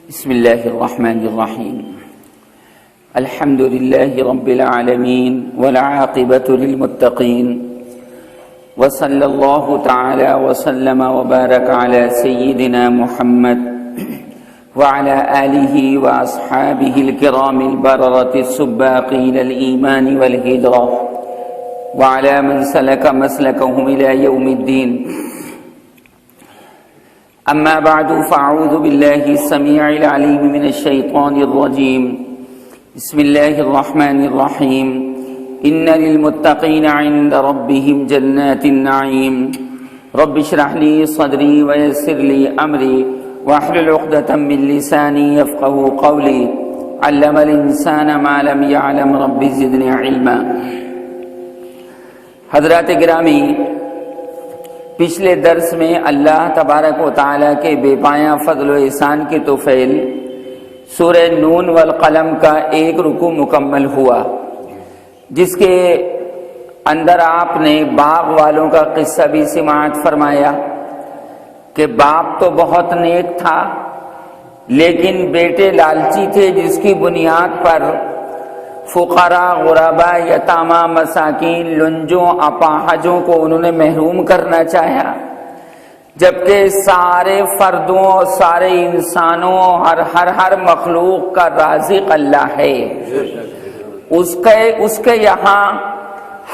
بسم الله الرحمن الرحيم. الحمد لله رب العالمين والعاقبة للمتقين، وصلى الله تعالى وسلم وبارك على سيدنا محمد وعلى آله وأصحابه الكرام البررة السباقين الإيمان والهجرة، وعلى من سلك مسلكهم إلى يوم الدين. أما بعد، فأعوذ بالله السميع العليم من الشيطان الرجيم. بسم الله الرحمن الرحيم. إن للمتقين عند ربهم جنات النعيم. رب اشرح لي صدري ويسر لي أمري واحلل عقدة من لساني يفقهوا قولي. علم الإنسان ما لم يعلم. رب زدني علما. حضرات گرامی، پچھلے درس میں اللہ تبارک و تعالیٰ کے بے پایاں فضل و احسان کے توفیل سورہ نون والقلم کا ایک رکوع مکمل ہوا، جس کے اندر آپ نے باغ والوں کا قصہ بھی سماعت فرمایا کہ باپ تو بہت نیک تھا لیکن بیٹے لالچی تھے، جس کی بنیاد پر فقراء، غرباء، یتامى، مساکین، لنجوں، اپاہجوں کو انہوں نے محروم کرنا چاہا، جبکہ سارے فردوں، سارے انسانوں، ہر مخلوق کا رازق اللہ ہے. اس کے یہاں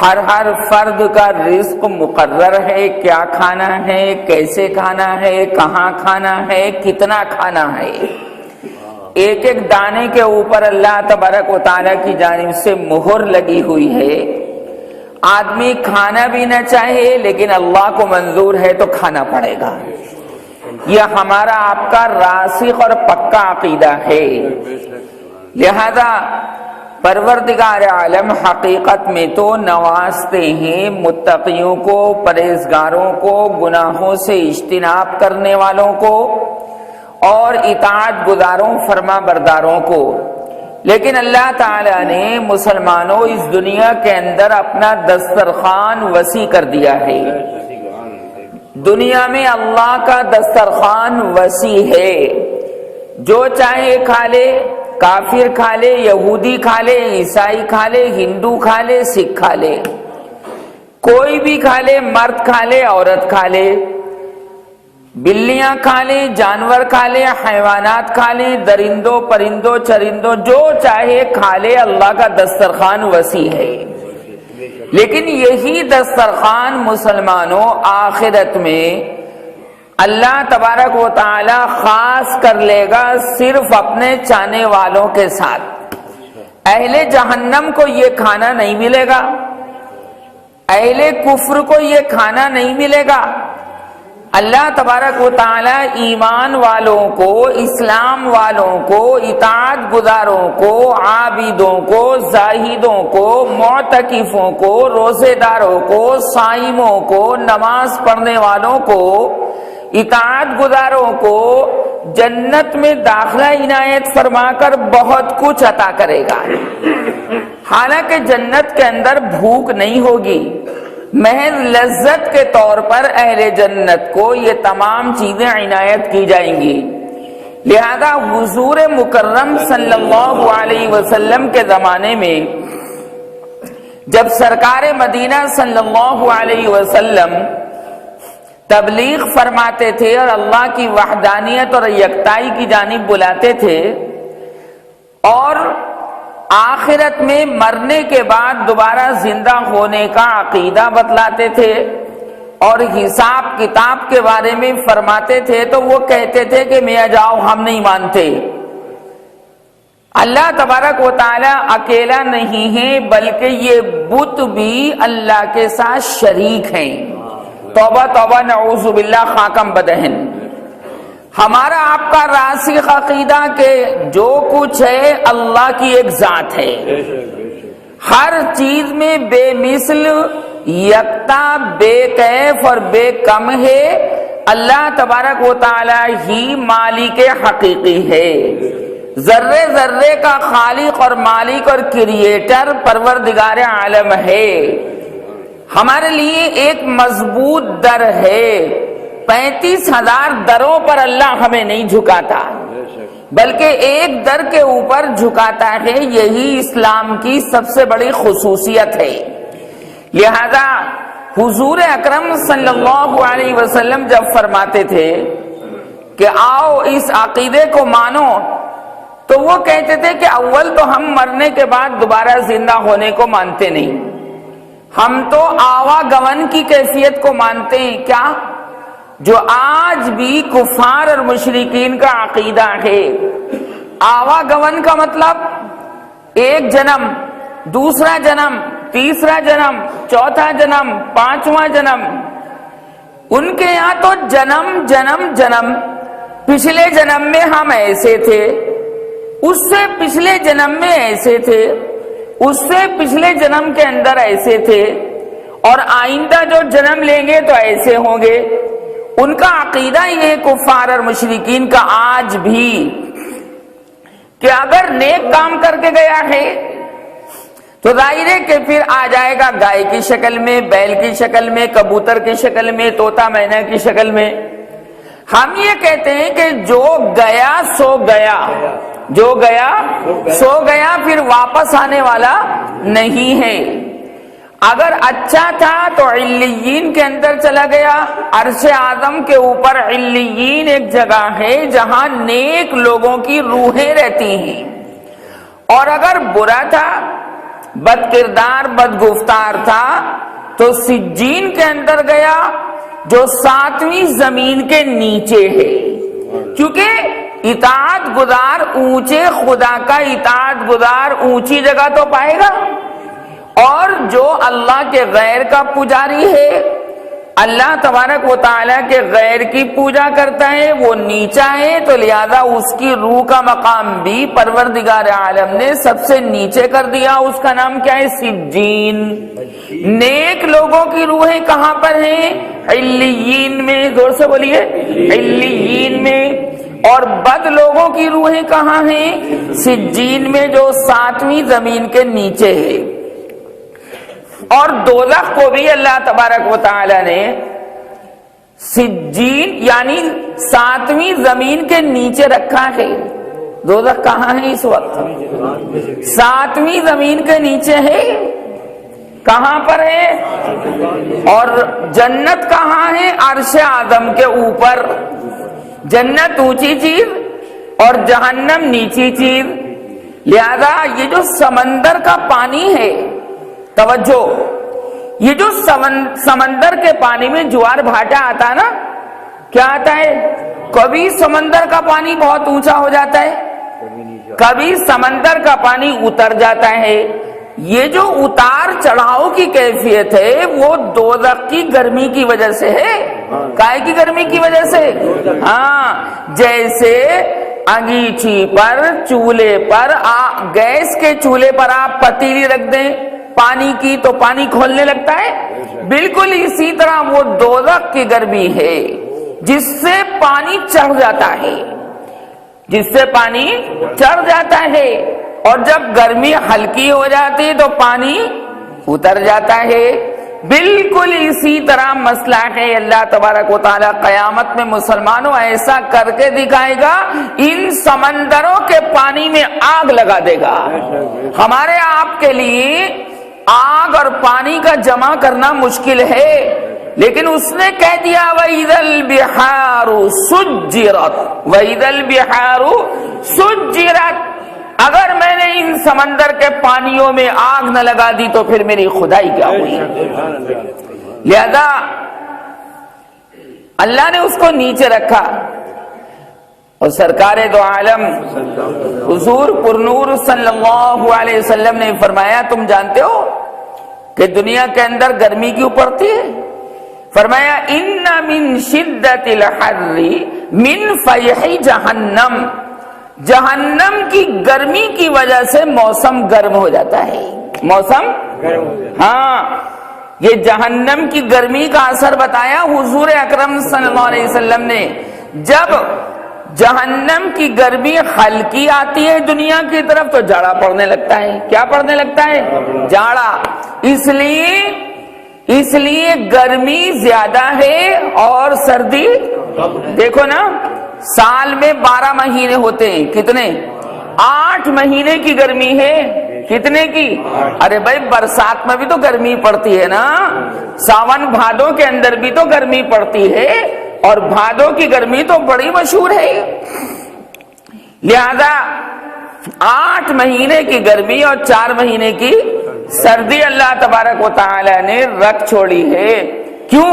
ہر فرد کا رزق مقرر ہے، کیا کھانا ہے، کیسے کھانا ہے، کہاں کھانا ہے، کتنا کھانا ہے. ایک ایک دانے کے اوپر اللہ تبارک و تعالیٰ کی جانب سے مہر لگی ہوئی ہے. آدمی کھانا بھی نہ چاہے لیکن اللہ کو منظور ہے تو کھانا پڑے گا. یہ ہمارا آپ کا راسخ اور پکا عقیدہ ہے. لہذا پروردگار عالم حقیقت میں تو نوازتے ہیں متقیوں کو، پرہیزگاروں کو، گناہوں سے اجتناب کرنے والوں کو اور اطاعت گزاروں، فرما برداروں کو. لیکن اللہ تعالیٰ نے مسلمانوں اس دنیا کے اندر اپنا دسترخوان وسیع کر دیا ہے. دنیا میں اللہ کا دسترخوان وسیع ہے، جو چاہے کھا لے، کافر کھا لے، یہودی کھا لے، عیسائی کھا لے، ہندو کھا لے، سکھ کھا لے، کوئی بھی کھا لے، مرد کھا لے، عورت کھا لے، بلیاں کھا لیں، جانور کھا لیں، حیوانات کھا لیں، درندوں، پرندوں، چرندوں، جو چاہے کھا لے. اللہ کا دسترخوان وسیع ہے. لیکن یہی دسترخوان مسلمانوں آخرت میں اللہ تبارک و تعالی خاص کر لے گا صرف اپنے چاہنے والوں کے ساتھ. اہل جہنم کو یہ کھانا نہیں ملے گا، اہل کفر کو یہ کھانا نہیں ملے گا. اللہ تبارک و تعالی ایمان والوں کو، اسلام والوں کو، اطاعت گزاروں کو، عابدوں کو، زاہدوں کو، معتکفوں کو، روزے داروں کو، صائموں کو، نماز پڑھنے والوں کو، اطاعت گزاروں کو جنت میں داخلہ عنایت فرما کر بہت کچھ عطا کرے گا. حالانکہ جنت کے اندر بھوک نہیں ہوگی، محض لذت کے طور پر اہل جنت کو یہ تمام چیزیں عنایت کی جائیں گی. لہذا حضور مکرم صلی اللہ علیہ وسلم کے زمانے میں جب سرکار مدینہ صلی اللہ علیہ وسلم تبلیغ فرماتے تھے اور اللہ کی وحدانیت اور یکتائی کی جانب بلاتے تھے اور آخرت میں مرنے کے بعد دوبارہ زندہ ہونے کا عقیدہ بتلاتے تھے اور حساب کتاب کے بارے میں فرماتے تھے، تو وہ کہتے تھے کہ میاں جاؤ، ہم نہیں مانتے. اللہ تبارک و تعالی اکیلا نہیں ہے بلکہ یہ بت بھی اللہ کے ساتھ شریک ہیں. توبہ توبہ، نعوذ باللہ، خاکم بدہن. ہمارا آپ کا راسخ عقیدہ کہ جو کچھ ہے اللہ کی ایک ذات ہے، ہر چیز میں بے مثل، یکتا، بے کیف اور بے کم ہے. اللہ تبارک و تعالی ہی مالک حقیقی ہے، ذرے ذرے کا خالق اور مالک اور کریٹر پروردگار عالم ہے. ہمارے لیے ایک مضبوط در ہے، 35,000 دروں پر اللہ ہمیں نہیں جھکاتا. بلکہ ایک در کے اوپر جھکاتا ہے، یہی اسلام کی سب سے بڑی خصوصیت ہے۔ لہذا حضور اکرم صلی اللہ علیہ وسلم جب فرماتے تھے کہ آؤ اس عقیدے کو مانو، تو وہ کہتے تھے کہ اول تو ہم مرنے کے بعد دوبارہ زندہ ہونے کو مانتے نہیں، ہم تو آواگمن کی کیفیت کو مانتے ہیں۔ کیا؟ جو آج بھی کفار اور مشرکین کا عقیدہ ہے، آواگمن کا مطلب ایک جنم، دوسرا جنم، تیسرا جنم، چوتھا جنم، پانچواں جنم۔ ان کے یہاں تو جنم جنم جنم، پچھلے جنم میں ہم ایسے تھے، اس سے پچھلے جنم میں ایسے تھے، اس سے پچھلے جنم کے اندر ایسے تھے، اور آئندہ جو جنم لیں گے تو ایسے ہوں گے۔ ان کا عقیدہ یہ کفار اور مشرکین کا آج بھی کہ اگر نیک کام کر کے گیا ہے تو ظاہر ہے کہ پھر آ جائے گا گائے کی شکل میں، بیل کی شکل میں، کبوتر کی شکل میں، طوطا مینا کی شکل میں۔ ہم یہ کہتے ہیں کہ جو گیا سو گیا، جو گیا سو گیا، پھر واپس آنے والا نہیں ہے۔ اگر اچھا تھا تو علیین کے اندر چلا گیا، عرش اعظم کے اوپر علیین ایک جگہ ہے جہاں نیک لوگوں کی روحیں رہتی ہیں، اور اگر برا تھا، بد کردار، بد گفتار تھا، تو سجین کے اندر گیا جو 7ویں زمین کے نیچے ہے، کیونکہ اطاعت گزار اونچے خدا کا اطاعت گزار اونچی جگہ تو پائے گا، اور جو اللہ کے غیر کا پجاری ہے، اللہ تبارک و تعالیٰ کے غیر کی پوجا کرتا ہے، وہ نیچا ہے، تو لہذا اس کی روح کا مقام بھی پروردگار عالم نے سب سے نیچے کر دیا۔ اس کا نام کیا ہے؟ سجین۔ نیک لوگوں کی روحیں کہاں پر ہیں؟ علیین میں، زور سے بولیے، علیین میں۔ اور بد لوگوں کی روحیں کہاں ہیں؟ سجین میں، جو 7ویں زمین کے نیچے ہے۔ اور دوزخ کو بھی اللہ تبارک و تعالی نے سجین یعنی 7ویں زمین کے نیچے رکھا ہے۔ دوزخ کہاں ہے اس وقت؟ 7ویں زمین کے نیچے ہے۔ کہاں پر ہے؟ اور جنت کہاں ہے؟ عرش اعظم کے اوپر۔ جنت اونچی چیز اور جہنم نیچی چیز۔ لہذا یہ جو سمندر کا پانی ہے، توجہ، یہ جو سمندر کے پانی میں جوار بھاٹا آتا نا، کیا آتا ہے؟ کبھی سمندر کا پانی بہت اونچا ہو جاتا ہے، کبھی سمندر کا پانی اتر جاتا ہے۔ یہ جو اتار چڑھاؤ کی کیفیت ہے وہ دوزخ کی گرمی کی وجہ سے ہے۔ کائے کی گرمی کی وجہ سے؟ ہاں، جیسے انگیٹھی پر، چولہے پر، گیس کے چولہے پر آپ پتیلی رکھ دیں پانی کی تو پانی کھولنے لگتا ہے، بالکل اسی طرح وہ دوزخ کی گرمی ہے جس سے پانی چڑھ جاتا ہے، جس سے پانی چڑھ جاتا ہے، اور جب گرمی ہلکی ہو جاتی ہے تو پانی اتر جاتا ہے۔ بالکل اسی طرح مسئلہ ہے۔ اللہ تبارک و تعالیٰ قیامت میں مسلمانوں ایسا کر کے دکھائے گا، ان سمندروں کے پانی میں آگ لگا دے گا۔ ہمارے آپ کے لیے آگ اور پانی کا جمع کرنا مشکل ہے، لیکن اس نے کہہ دیا وَإِذَا الْبِحَارُ سُجِّرَتْ وَإِذَا الْبِحَارُ سُجِّرَتْ۔ اگر میں نے ان سمندر کے پانیوں میں آگ نہ لگا دی تو پھر میری خدائی کیا ہوئی؟ لہذا اللہ نے اس کو نیچے رکھا، اور سرکار دو عالم حضور پرنور صلی اللہ علیہ وسلم نے فرمایا، تم جانتے ہو کہ دنیا کے اندر گرمی کیوں پڑتی ہے؟ فرمایا ان من شدت الحر من فیح جہنم، جہنم کی گرمی کی وجہ سے موسم گرم ہو جاتا ہے۔ موسم گرم، ہاں، یہ جہنم کی گرمی کا اثر بتایا حضور اکرم صلی اللہ علیہ وسلم نے۔ جب جہنم کی گرمی ہلکی آتی ہے دنیا کی طرف تو جاڑا پڑنے لگتا ہے۔ کیا پڑنے لگتا ہے؟ جاڑا۔ اس لیے گرمی زیادہ ہے اور سردی، دیکھو نا، سال میں 12 مہینے ہوتے ہیں، کتنے؟ 8 مہینے کی گرمی ہے، کتنے کی؟ ارے بھائی برسات میں بھی تو گرمی پڑتی ہے نا، ساون بھادو کے اندر بھی تو گرمی پڑتی ہے، اور بھادو کی گرمی تو بڑی مشہور ہے، لہذا 8 مہینے کی گرمی اور 4 مہینے کی سردی اللہ تبارک و تعالی نے رکھ چھوڑی ہے۔ کیوں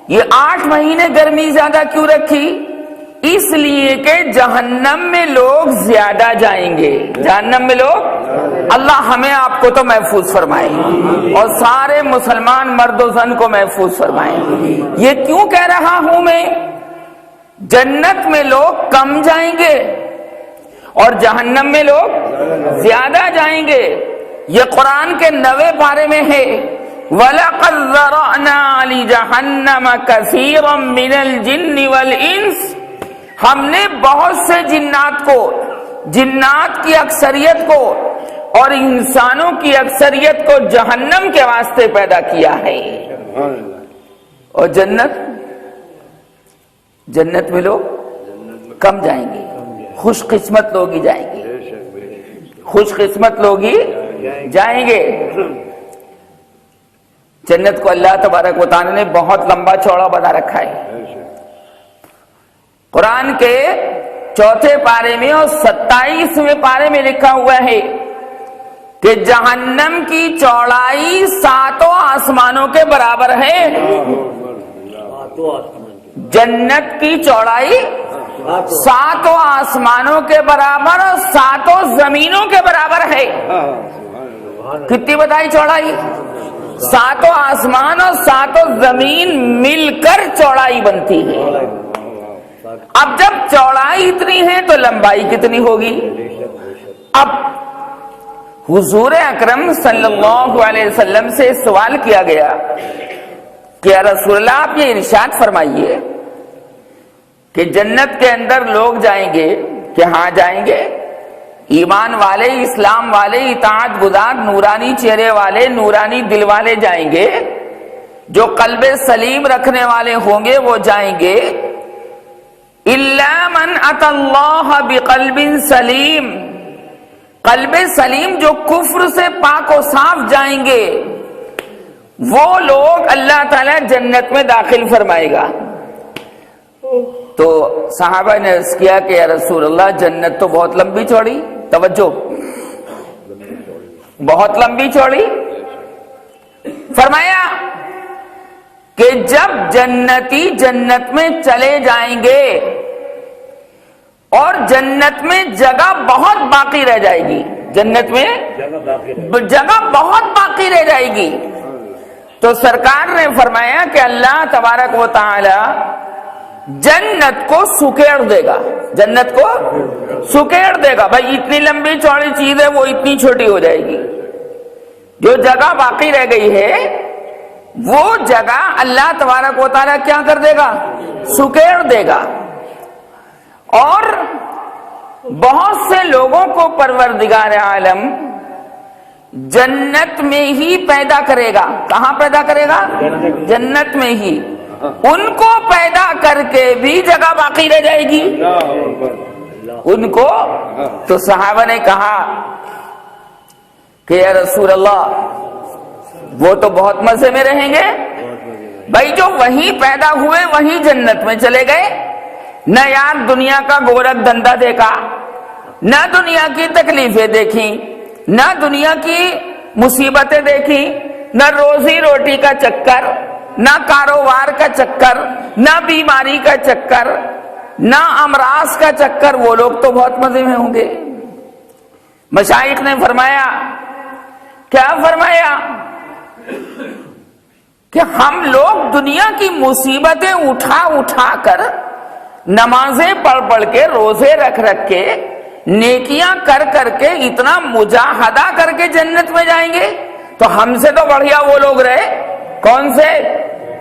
یہ 8 مہینے گرمی زیادہ کیوں رکھی؟ اس لیے کہ جہنم میں لوگ زیادہ جائیں گے، جہنم میں لوگ، اللہ ہمیں آپ کو تو محفوظ فرمائے اور سارے مسلمان مرد و زن کو محفوظ فرمائے۔ یہ کیوں کہہ رہا ہوں میں؟ جنت میں لوگ کم جائیں گے اور جہنم میں لوگ زیادہ جائیں گے، یہ قرآن کے 90 پارے میں ہے۔ وَلَقَدْ ذَرَأْنَا لِجَهَنَّمَ كَثِيرًا مِنَ الْجِنِّ وَالْإِنسِ، ہم نے بہت سے جنات کو، جنات کی اکثریت کو اور انسانوں کی اکثریت کو جہنم کے واسطے پیدا کیا ہے۔ اور جنت میں لوگ کم جائیں گے، خوش قسمت لوگ ہی جائیں گے، خوش قسمت لوگ ہی جائیں گے۔ جنت کو اللہ تبارک و تعالی نے بہت لمبا چوڑا بنا رکھا ہے، قرآن کے 4 پارے میں اور 27ویں پارے میں لکھا ہوا ہے کہ جہنم کی چوڑائی 7 آسمانوں کے برابر ہے، جنت کی چوڑائی 7 آسمانوں کے برابر اور 7 زمینوں کے برابر ہے۔ کتنی بتائی چوڑائی؟ 7 آسمان اور 7 زمین مل کر چوڑائی بنتی ہے۔ اب جب چوڑائی اتنی ہے تو لمبائی کتنی ہوگی؟ اب حضور اکرم صلی اللہ علیہ وسلم سے سوال کیا گیا کہ یا رسول اللہ آپ یہ ارشاد فرمائیے کہ جنت کے اندر لوگ جائیں گے کہ ہاں جائیں گے، ایمان والے، اسلام والے، اطاعت گزار، نورانی چہرے والے، نورانی دل والے جائیں گے، جو قلب سلیم رکھنے والے ہوں گے وہ جائیں گے۔ الا من اتى اللہ بقلب سلیم، قلب سلیم جو کفر سے پاک و صاف جائیں گے وہ لوگ اللہ تعالی جنت میں داخل فرمائے گا۔ تو صحابہ نے عرض کیا کہ یا رسول اللہ جنت تو بہت لمبی چوڑی، توجہ، بہت لمبی چوڑی۔ فرمایا کہ جب جنتی جنت میں چلے جائیں گے اور جنت میں جگہ بہت باقی رہ جائے گی، جنت میں جگہ بہت باقی رہ جائے گی، تو سرکار نے فرمایا کہ اللہ تبارک و تعالی جنت کو سکیڑ دے گا، جنت کو سکیڑ دے گا۔ بھائی اتنی لمبی چوڑی چیز ہے وہ اتنی چھوٹی ہو جائے گی، جو جگہ باقی رہ گئی ہے وہ جگہ اللہ تبارک و تعالیٰ کیا کر دے گا؟ سکیڑ دے گا۔ اور بہت سے لوگوں کو پروردگار عالم جنت میں ہی پیدا کرے گا۔ کہاں پیدا کرے گا؟ جنت میں ہی۔ ان کو پیدا کر کے بھی جگہ باقی رہ جائے گی ان کو۔ تو صحابہ نے کہا کہ یا رسول اللہ وہ تو بہت مزے میں رہیں گے، بھائی جو وہیں پیدا ہوئے وہیں جنت میں چلے گئے، نہ یار دنیا کا گورکھ دھندا دیکھا، نہ دنیا کی تکلیفیں دیکھی، نہ دنیا کی مصیبتیں دیکھی، نہ روزی روٹی کا چکر، نہ کاروبار کا چکر، نہ بیماری کا چکر، نہ امراض کا چکر، وہ لوگ تو بہت مزے میں ہوں گے۔ مشائخ نے فرمایا، کیا فرمایا؟ کہ ہم لوگ دنیا کی مصیبتیں اٹھا اٹھا کر، نمازیں پڑھ پڑھ کے، روزے رکھ رکھ کے، نیکیاں کر کر کے، اتنا مجاہدہ کر کے جنت میں جائیں گے، تو ہم سے تو بڑھیا وہ لوگ رہے۔ کون سے؟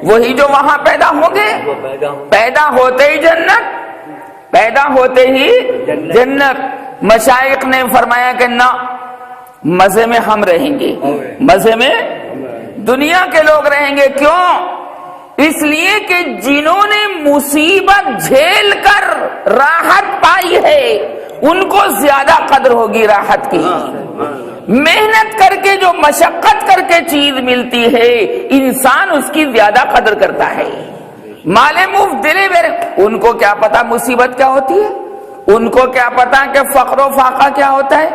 وہی جو وہاں پیدا ہوں گے، پیدا ہوتے ہی جنت، پیدا ہوتے ہی جنت۔ مشائخ نے فرمایا کہ نہ، مزے میں ہم رہیں گے، مزے میں دنیا کے لوگ رہیں گے۔ کیوں؟ اس لیے کہ جنہوں نے مصیبت جھیل کر راحت پائی ہے ان کو زیادہ قدر ہوگی راحت کی. محنت کر کے جو مشقت کر کے چیز ملتی ہے انسان اس کی زیادہ قدر کرتا ہے. مال مفت دلے میرے، ان کو کیا پتا مصیبت کیا ہوتی ہے، ان کو کیا پتا کہ فقر و فاقہ کیا ہوتا ہے،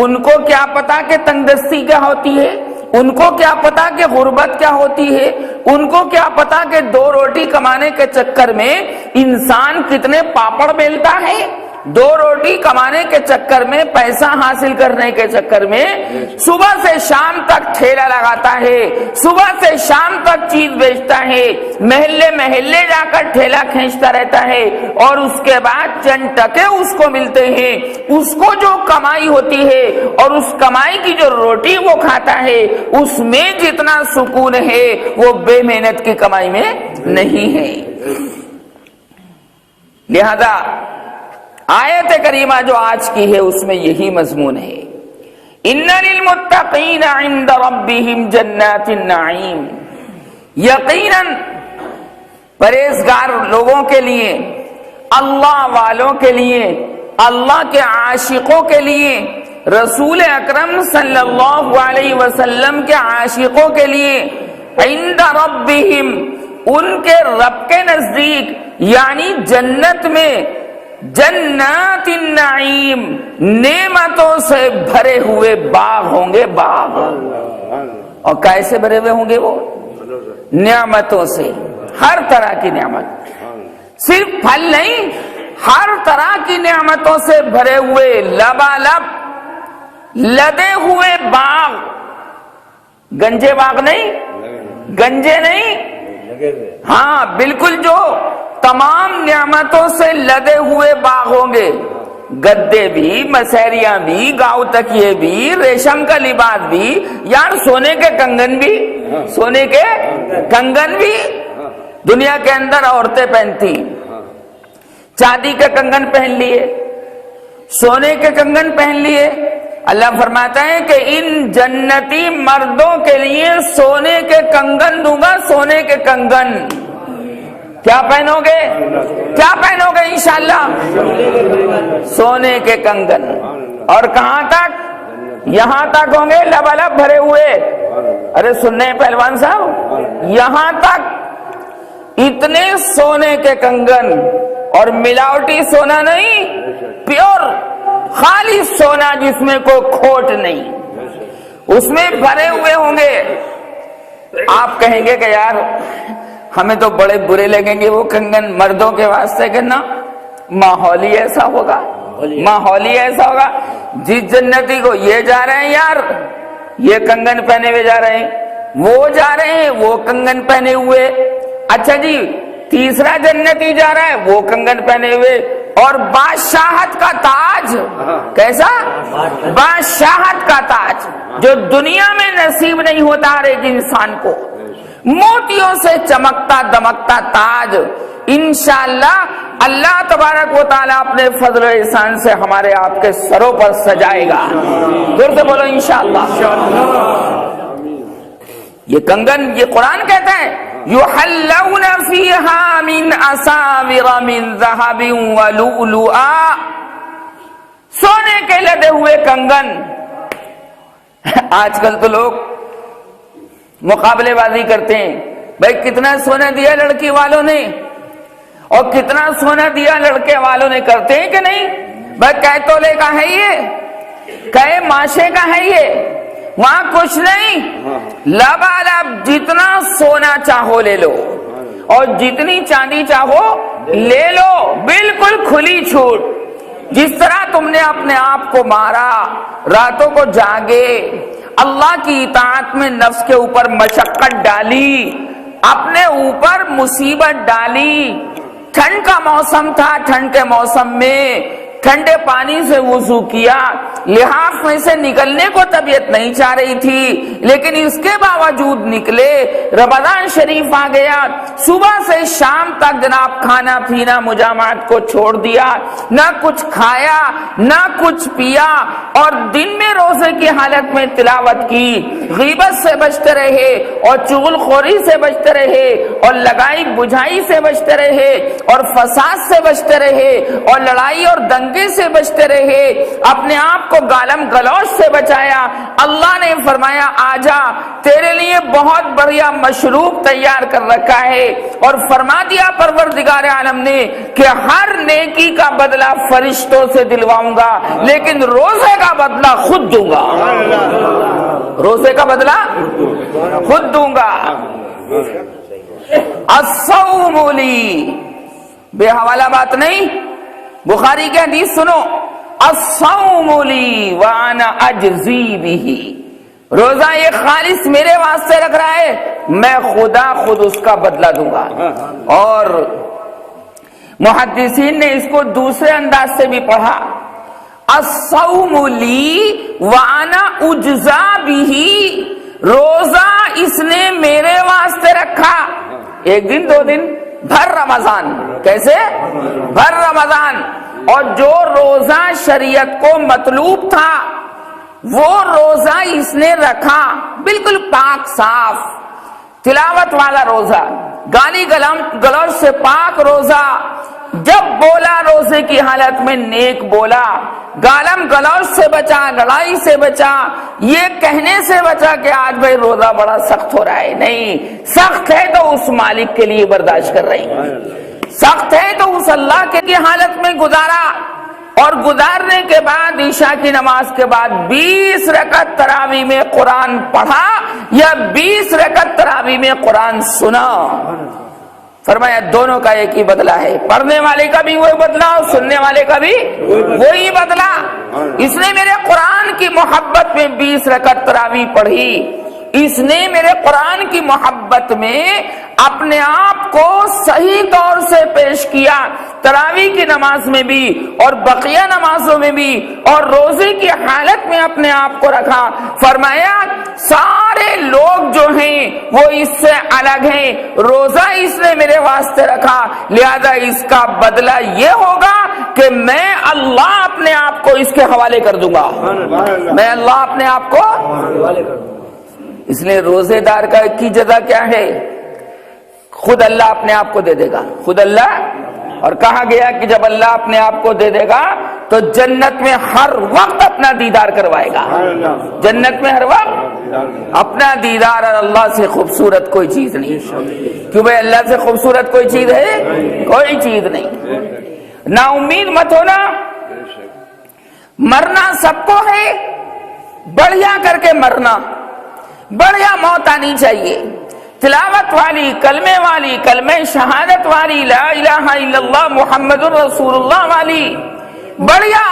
ان کو کیا پتا کہ تنگدستی کیا ہوتی ہے، ان کو کیا پتا کہ غربت کیا ہوتی ہے، ان کو کیا پتا کہ دو روٹی کمانے کے چکر میں انسان کتنے پاپڑ بیلتا ہے، دو روٹی کمانے کے چکر میں پیسہ حاصل کرنے کے چکر میں صبح سے شام تک ٹھیلا لگاتا ہے، صبح سے شام تک چیز بیچتا ہے، محلے محلے جا کر ٹھیلا کھینچتا رہتا ہے، اور اس کے بعد چند ٹکے اس کو ملتے ہیں، اس کو جو کمائی ہوتی ہے اور اس کمائی کی جو روٹی وہ کھاتا ہے اس میں جتنا سکون ہے وہ بے محنت کی کمائی میں نہیں ہے. لہذا آیت کریمہ جو آج کی ہے اس میں یہی مضمون ہے. ان للمتقین عند ربهم جنات النعیم، یقیناً پرہیزگار لوگوں کے لیے، اللہ والوں کے لیے، اللہ کے عاشقوں کے لیے، رسول اکرم صلی اللہ علیہ وسلم کے عاشقوں کے لیے، عند ربهم ان کے رب کے نزدیک یعنی جنت میں، جنات النعیم نعمتوں سے بھرے ہوئے باغ ہوں گے. باغ اور کیسے بھرے ہوئے ہوں گے؟ وہ نعمتوں سے، ہر طرح کی نعمت، صرف پھل نہیں، ہر طرح کی نعمتوں سے بھرے ہوئے لبالب لدے ہوئے باغ. گنجے باغ نہیں، گنجے نہیں، ہاں بالکل جو تمام نعمتوں سے لدے ہوئے باغ ہوں گے. گدے بھی، مسہریاں بھی، گاؤں تکیے بھی، ریشم کا لباس بھی، یار سونے کے کنگن بھی، سونے کے کنگن بھی دنیا کے اندر عورتیں پہنتی، چاندی کے کنگن پہن لیے، سونے کے کنگن پہن لیے. اللہ فرماتا ہے کہ ان جنتی مردوں کے لیے سونے کے کنگن دوں گا. سونے کے کنگن کیا پہنو گے؟ کیا پہنو گے انشاءاللہ؟ سونے کے کنگن. اور کہاں تک؟ یہاں تک ہوں گے لبالب بھرے ہوئے. ارے سننے پہلوان صاحب، یہاں تک اتنے سونے کے کنگن، اور ملاوٹی سونا نہیں، پیور خالص سونا جس میں کوئی کھوٹ نہیں، اس میں بھرے ہوئے ہوں گے. آپ کہیں گے کہ یار ہمیں تو بڑے برے لگیں گے وہ کنگن مردوں کے واسطے، کرنا ماحول ہی ایسا ہوگا، ماحول ہی ایسا ہوگا. جس جنتی کو یہ جا رہے ہیں یار یہ کنگن پہنے ہوئے جا رہے ہیں، وہ جا رہے ہیں وہ کنگن پہنے ہوئے، اچھا جی تیسرا جنتی جا رہا ہے وہ کنگن پہنے ہوئے، اور بادشاہت کا تاج. کیسا؟ بادشاہت کا تاج جو دنیا میں نصیب نہیں ہوتا ہر ایک انسان کو. موتیوں سے چمکتا دمکتا تاج انشاءاللہ اللہ تبارک و تعالیٰ اپنے فضل و احسان سے ہمارے آپ کے سروں پر سجائے گا. زور سے بولو انشاءاللہ. یہ کنگن، یہ قرآن کہتا ہے یحلون فیہا من اساور من ذہب ولؤلؤا، سونے کے لدے ہوئے کنگن. آج کل تو لوگ مقابلے بازی کرتے ہیں، بھائی کتنا سونا دیا لڑکی والوں نے اور کتنا سونا دیا لڑکے والوں نے. کرتے ہیں کہ نہیں؟ بھائی کئے تولے کا ہے یہ، کئے ماشے کا ہے یہ، وہاں کچھ نہیں، لبالب جتنا سونا چاہو لے لو اور جتنی چاندی چاہو لے لو، بالکل کھلی چھوٹ. جس طرح تم نے اپنے آپ کو مارا، راتوں کو جاگے، اللہ کی اطاعت میں نفس کے اوپر مشقت ڈالی، اپنے اوپر مصیبت ڈالی، ٹھنڈ کا موسم تھا، ٹھنڈ کے موسم میں ٹھنڈے پانی سے وضو کیا، لحاف میں سے نکلنے کو طبیعت نہیں چاہ رہی تھی لیکن اس کے باوجود نکلے، رمضان شریف آ گیا، صبح سے شام تک جناب کھانا پینا مجامعات کو چھوڑ دیا، نہ کچھ کھایا نہ کچھ پیا، اور دن میں روزے کی حالت میں تلاوت کی، غیبت سے بچتے رہے اور چغل خوری سے بچتے رہے اور لگائی بجھائی سے بچتے رہے اور فساد سے بچتے رہے اور لڑائی اور دنگے سے بچتے رہے، اپنے آپ کو گالم گلوچ سے بچایا۔ اللہ نے فرمایا آجا تیرے لیے بہت بڑھیا مشروب تیار کر رکھا ہے، اور فرما دیا پروردگار عالم نے کہ ہر نیکی کا بدلہ فرشتوں سے دلواؤں گا لیکن روزے کا بدلہ خود دوں گا، روزے کا بدلہ خود دوں گا۔ الصوم لی، بے حوالہ بات نہیں، بخاری کی حدیث سنو، الصوم لی وانا اجزی بہ، روزہ یہ خالص میرے واسطے رکھ رہا ہے، میں خود اس کا بدلہ دوں گا۔ اور محدثین نے اس کو دوسرے انداز سے بھی پڑھا، الصوم لی وانا اجزا بہ، روزہ اس نے میرے واسطے رکھا، ایک دن دو دن، بھر رمضان، کیسے بھر رمضان، اور جو روزہ شریعت کو مطلوب تھا وہ روزہ اس نے رکھا، بالکل پاک صاف تلاوت والا روزہ، گالی گلوچ سے پاک روزہ، جب بولا روزے کی حالت میں نیک بولا، گالم گلوچ سے بچا، لڑائی سے بچا، یہ کہنے سے بچا کہ آج بھائی روزہ بڑا سخت ہو رہا ہے، نہیں، سخت ہے تو اس مالک کے لیے برداشت کر رہی، سخت ہے تو اس اللہ کی حالت میں گزارا، اور گزارنے کے بعد عشاء کی نماز کے بعد 20 رکعت تراویح میں قرآن پڑھا یا 20 رکعت تراویح میں قرآن سنا، فرمایا دونوں کا ایک ہی بدلہ ہے، پڑھنے والے کا بھی وہی بدلہ اور سننے والے کا بھی وہی بدلہ۔ اس نے میرے قرآن کی محبت میں 20 رکعت تراویح پڑھی، اس نے میرے قرآن کی محبت میں اپنے آپ کو صحیح طور سے پیش کیا، تراویح کی نماز میں بھی اور بقیہ نمازوں میں بھی، اور روزے کی حالت میں اپنے آپ کو رکھا، فرمایا سارے لوگ جو ہیں وہ اس سے الگ ہیں، روزہ اس نے میرے واسطے رکھا، لہذا اس کا بدلہ یہ ہوگا کہ میں اللہ اپنے آپ کو اس کے حوالے کر دوں گا، میں اللہ اپنے آپ کو حوالے کر دوں گا۔ اس لیے روزے دار کی جزا کیا ہے؟ خود اللہ اپنے آپ کو دے دے گا، خود اللہ، اور کہا گیا کہ جب اللہ اپنے آپ کو دے دے گا تو جنت میں ہر وقت اپنا دیدار کروائے گا، جنت میں ہر وقت اپنا دیدار، اور اللہ سے خوبصورت کوئی چیز نہیں، کیوں بھائی اللہ سے خوبصورت کوئی چیز ہے؟ کوئی چیز نہیں۔ نا امید مت ہونا، مرنا سب کو ہے، بڑھیا کر کے مرنا، بڑھیا موت آنی چاہیے، تلاوت والی، کلمے والی، کلمہ شہادت والی، لا الہ الا اللہ محمد الرسول اللہ والی، بڑھیا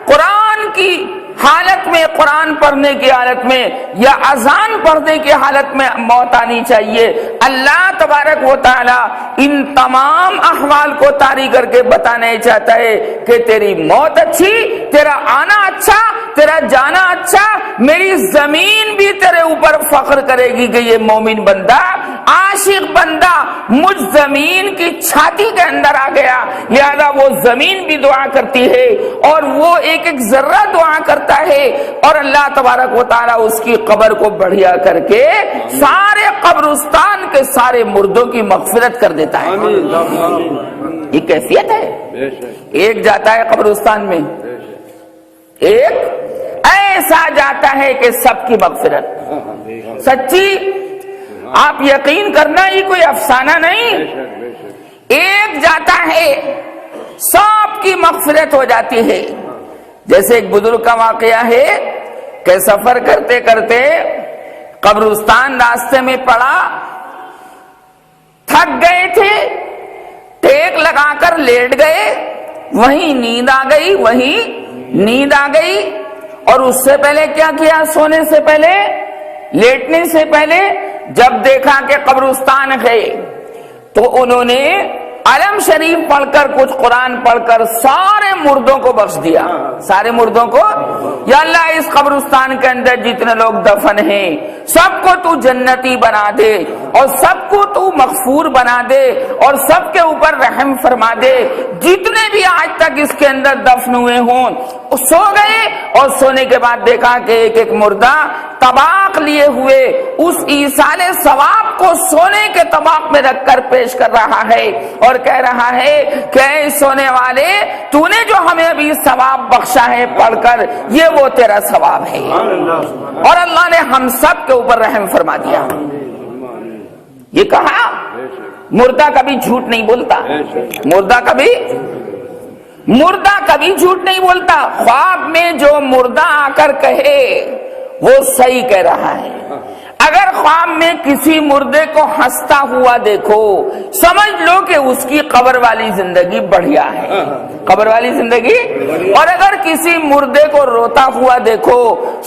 قرآن کی حالت میں، قرآن پڑھنے کی حالت میں یا اذان پڑھنے کی حالت میں موت آنی چاہیے۔ اللہ تبارک و تعالی ان تمام احوال کو طاری کر کے بتانا چاہتا ہے کہ تیری موت اچھی، تیرا آنا اچھا، تیرا جانا اچھا، میری زمین بھی تیرے اوپر فخر کرے گی کہ یہ مومن بندہ، عاشق بندہ مجھ زمین کی چھاتی کے اندر آ گیا، لہذا وہ زمین بھی دعا کرتی ہے اور وہ ایک ایک ذرہ دعا کرتا ہے، اور اللہ تبارک و تعالی اس کی قبر کو بڑھیا کر کے سارے قبرستان کے سارے مردوں کی مغفرت کر دیتا ہے۔ یہ کیفیت ہے، ایک جاتا ہے قبرستان میں، ایک ایسا جاتا ہے کہ سب کی مغفرت، سچی، آپ یقین کرنا یہ کوئی افسانہ نہیں، ایک جاتا ہے سب کی مغفرت ہو جاتی ہے۔ جیسے ایک بزرگ کا واقعہ ہے کہ سفر کرتے کرتے قبرستان راستے میں پڑا، تھک گئے تھے، ٹیک لگا کر لیٹ گئے، وہیں نیند آ گئی، وہیں نیند آ گئی، اور اس سے پہلے کیا کیا؟ سونے سے پہلے، لیٹنے سے پہلے جب دیکھا کہ قبرستان ہے تو انہوں نے علم شریف پڑھ کر کچھ قرآن پڑھ کر سارے مردوں کو بخش دیا، سارے مردوں کو، یا اللہ اس قبرستان کے اندر جتنے لوگ دفن ہیں سب کو تو جنتی بنا دے اور سب کو تو مغفور بنا دے اور سب کے اوپر رحم فرما دے، جتنے بھی آج تک اس کے اندر دفن ہوئے ہوں سو گئے، اور سونے کے بعد دیکھا کہ ایک ایک مردہ طباق لیے ہوئے اس ایصال ثواب کو سونے کے طباق میں رکھ کر پیش کر رہا ہے اور کہہ رہا ہے کہ اے سونے والے تو نے جو ہمیں ابھی ثواب بخشا ہے پڑھ کر یہ وہ تیرا ثواب ہے، اور اللہ نے ہم سب کے اوپر رحم فرما دیا۔ یہ کہا مردہ کبھی جھوٹ نہیں بولتا، مردہ کبھی جھوٹ نہیں بولتا، خواب میں جو مردہ آ کر کہے وہ صحیح کہہ رہا ہے۔ اگر خواب میں کسی مردے کو ہنستا ہوا دیکھو سمجھ لو کہ اس کی قبر والی زندگی بڑھیا ہے، قبر والی زندگی، اور اگر کسی مردے کو روتا ہوا دیکھو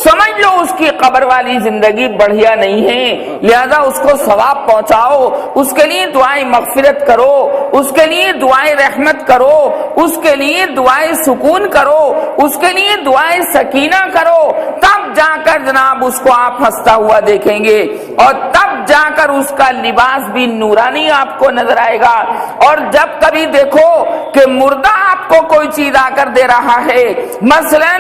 سمجھ لو اس کی قبر والی زندگی بڑھیا نہیں ہے، لہذا اس کو ثواب پہنچاؤ، اس کے لیے دعائیں مغفرت کرو، اس کے لیے دعائیں رحمت کرو، اس کے لیے دعائیں سکون کرو، اس کے لیے دعائیں سکینہ کرو، تب جا کر جناب اس کو آپ ہنستا ہوا دیکھیں گے، اور تب جا کر اس کا لباس بھی نورانی آپ کو نظر آئے گا۔ اور جب کبھی دیکھو کہ مردہ آپ کو کوئی چیز آ کر دے رہا ہے، مثلا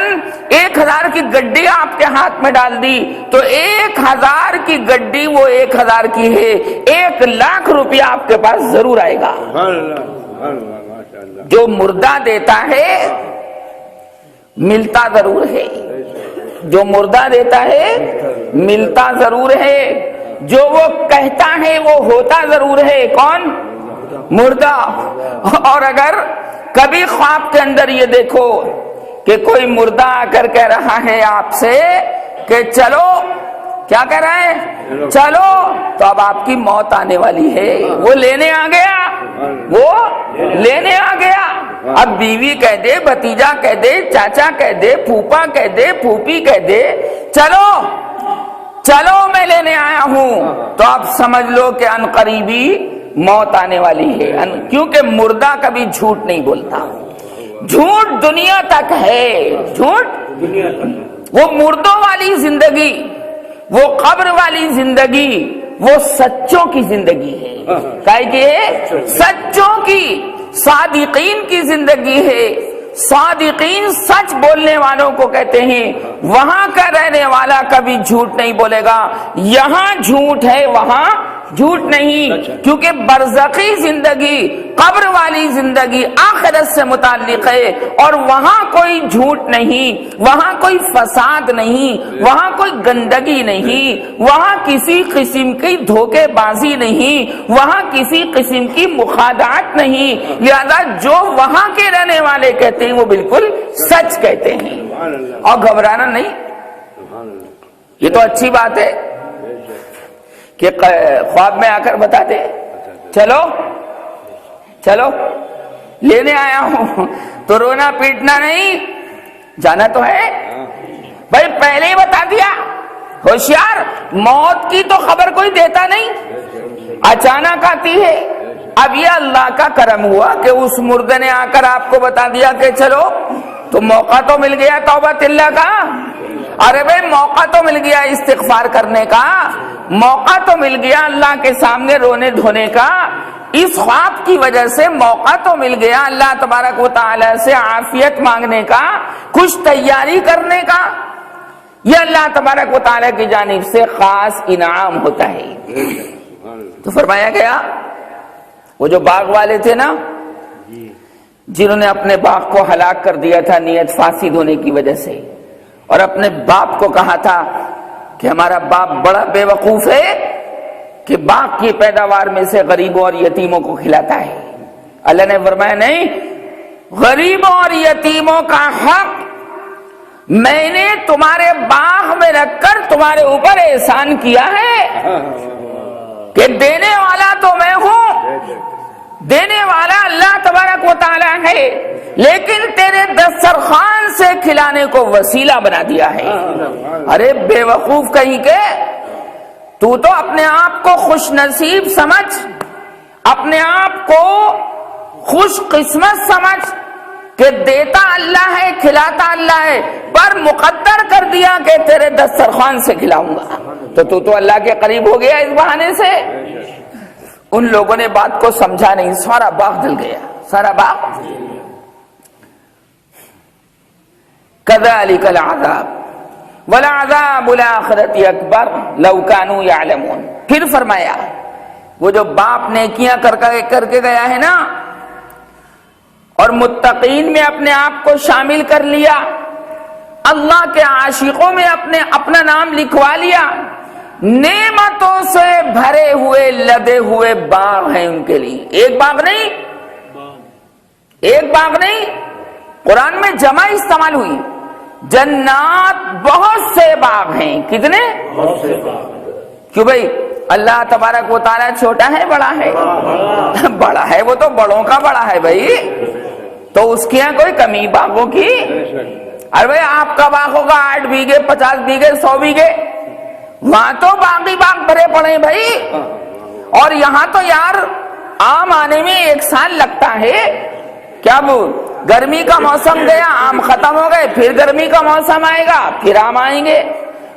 1000 کی گڈی آپ کے ہاتھ میں ڈال دی تو 1000 کی گڈی وہ 1000 کی ہے، 1,00,000 روپیہ آپ کے پاس ضرور آئے گا۔ جو مردہ دیتا ہے ملتا ضرور ہے، جو مردہ دیتا ہے ملتا ضرور ہے، جو وہ کہتا ہے وہ ہوتا ضرور ہے۔ کون؟ مردہ۔ اور اگر کبھی خواب کے اندر یہ دیکھو کہ کوئی مردہ آ کر کہہ رہا ہے آپ سے کہ چلو، کیا کہہ رہا ہے؟ چلو، تو اب آپ کی موت آنے والی ہے، وہ لینے آ گیا، وہ لینے آ گیا۔ اب بیوی کہہ دے، بھتیجا کہہ دے، چاچا کہہ دے، پھوپا کہہ دے، پھوپھی کہہ دے چلو چلو میں لینے آیا ہوں، تو آپ سمجھ لو کہ ان قریبی موت آنے والی ہے، کیونکہ مردہ کبھی جھوٹ نہیں بولتا، جھوٹ دنیا تک ہے، جھوٹ وہ مردوں والی زندگی، وہ قبر والی زندگی وہ سچوں کی زندگی ہے، کائے کہ سچوں کی، صادقین کی زندگی ہے۔ صادقین سچ بولنے والوں کو کہتے ہیں، وہاں کا رہنے والا کبھی جھوٹ نہیں بولے گا، یہاں جھوٹ ہے وہاں جھوٹ نہیں، کیونکہ برزخی زندگی، قبر والی زندگی آخرت سے متعلق ہے، اور وہاں کوئی جھوٹ نہیں، وہاں کوئی فساد نہیں، وہاں کوئی گندگی نہیں، وہاں کسی قسم کی دھوکے بازی نہیں، وہاں کسی قسم کی مخادعات نہیں، لہذا جو وہاں کے رہنے والے کہتے ہیں وہ بالکل سچ کہتے ہیں، اور گھبرانا نہیں۔ یہ تو اچھی بات ہے کہ خواب میں آ کر بتا دے چلو چلو لینے آیا ہوں، تو رونا پیٹنا نہیں، جانا تو ہے بھائی، پہلے ہی بتا دیا۔ ہوشیار، موت کی تو خبر کوئی دیتا نہیں، اچانک آتی ہے۔ اب یہ اللہ کا کرم ہوا کہ اس مردے نے آ کر آپ کو بتا دیا کہ چلو، تو موقع تو مل گیا توبۃ اللہ کا، ارے بھائی موقع تو مل گیا استغفار کرنے کا، موقع تو مل گیا اللہ کے سامنے رونے دھونے کا، اس خواب کی وجہ سے موقع تو مل گیا اللہ تبارک و تعالی سے عافیت مانگنے کا، کچھ تیاری کرنے کا۔ یہ اللہ تبارک و تعالی کی جانب سے خاص انعام ہوتا ہے۔ تو فرمایا گیا وہ جو باغ والے تھے نا، جنہوں نے اپنے باغ کو ہلاک کر دیا تھا نیت فاسد ہونے کی وجہ سے، اور اپنے باپ کو کہا تھا کہ ہمارا باپ بڑا بے وقوف ہے کہ باغ کی پیداوار میں سے غریبوں اور یتیموں کو کھلاتا ہے، اللہ نے فرمایا نہیں، غریبوں اور یتیموں کا حق میں نے تمہارے باغ میں رکھ کر تمہارے اوپر احسان کیا ہے کہ دینے والا تو میں ہوں، دینے والا اللہ تبارک و تعالی ہے، لیکن تیرے دسترخوان سے کھلانے کو وسیلہ بنا دیا ہے۔ ارے بے وقوف کہیں کے، تو اپنے آپ کو خوش نصیب سمجھ، اپنے آپ کو خوش قسمت سمجھ کہ دیتا اللہ ہے کھلاتا اللہ ہے، پر مقدر کر دیا کہ تیرے دسترخوان سے کھلاؤں گا تو اللہ کے قریب ہو گیا اس بہانے سے۔ ان لوگوں نے بات کو سمجھا نہیں، سارا باغ جل گیا، سارا باغ۔ کذالک العذاب ولعذاب الآخرۃ اکبر لو کانوا یعلمون۔ پھر فرمایا وہ جو باپ نیکیاں کر کے گیا ہے نا اور متقین میں اپنے آپ کو شامل کر لیا، اللہ کے عاشقوں میں اپنا نام لکھوا لیا، نعمتوں سے بھرے ہوئے لدے ہوئے باغ ہیں ان کے لیے۔ ایک باغ نہیں، قرآن میں جمع استعمال ہوئی، جنات بہت سے باغ ہیں۔ کتنے؟ کیوں بھائی اللہ تبارک و تعالیٰ چھوٹا ہے بڑا ہے؟ بڑا ہے، وہ تو بڑوں کا بڑا ہے بھائی، تو اس کی یہاں کوئی کمی باغوں کی؟ ارے بھائی آپ کا باغ ہوگا 8 بیگھے 50 بیگھے 100 بیگھے، وہاں تو باغی باغ بھرے پڑے بھائی، اور یہاں تو یار آم آنے میں 1 سال لگتا ہے۔ کیا بول، گرمی کا موسم گیا آم ختم ہو گئے، پھر گرمی کا موسم آئے گا پھر آم آئیں گے،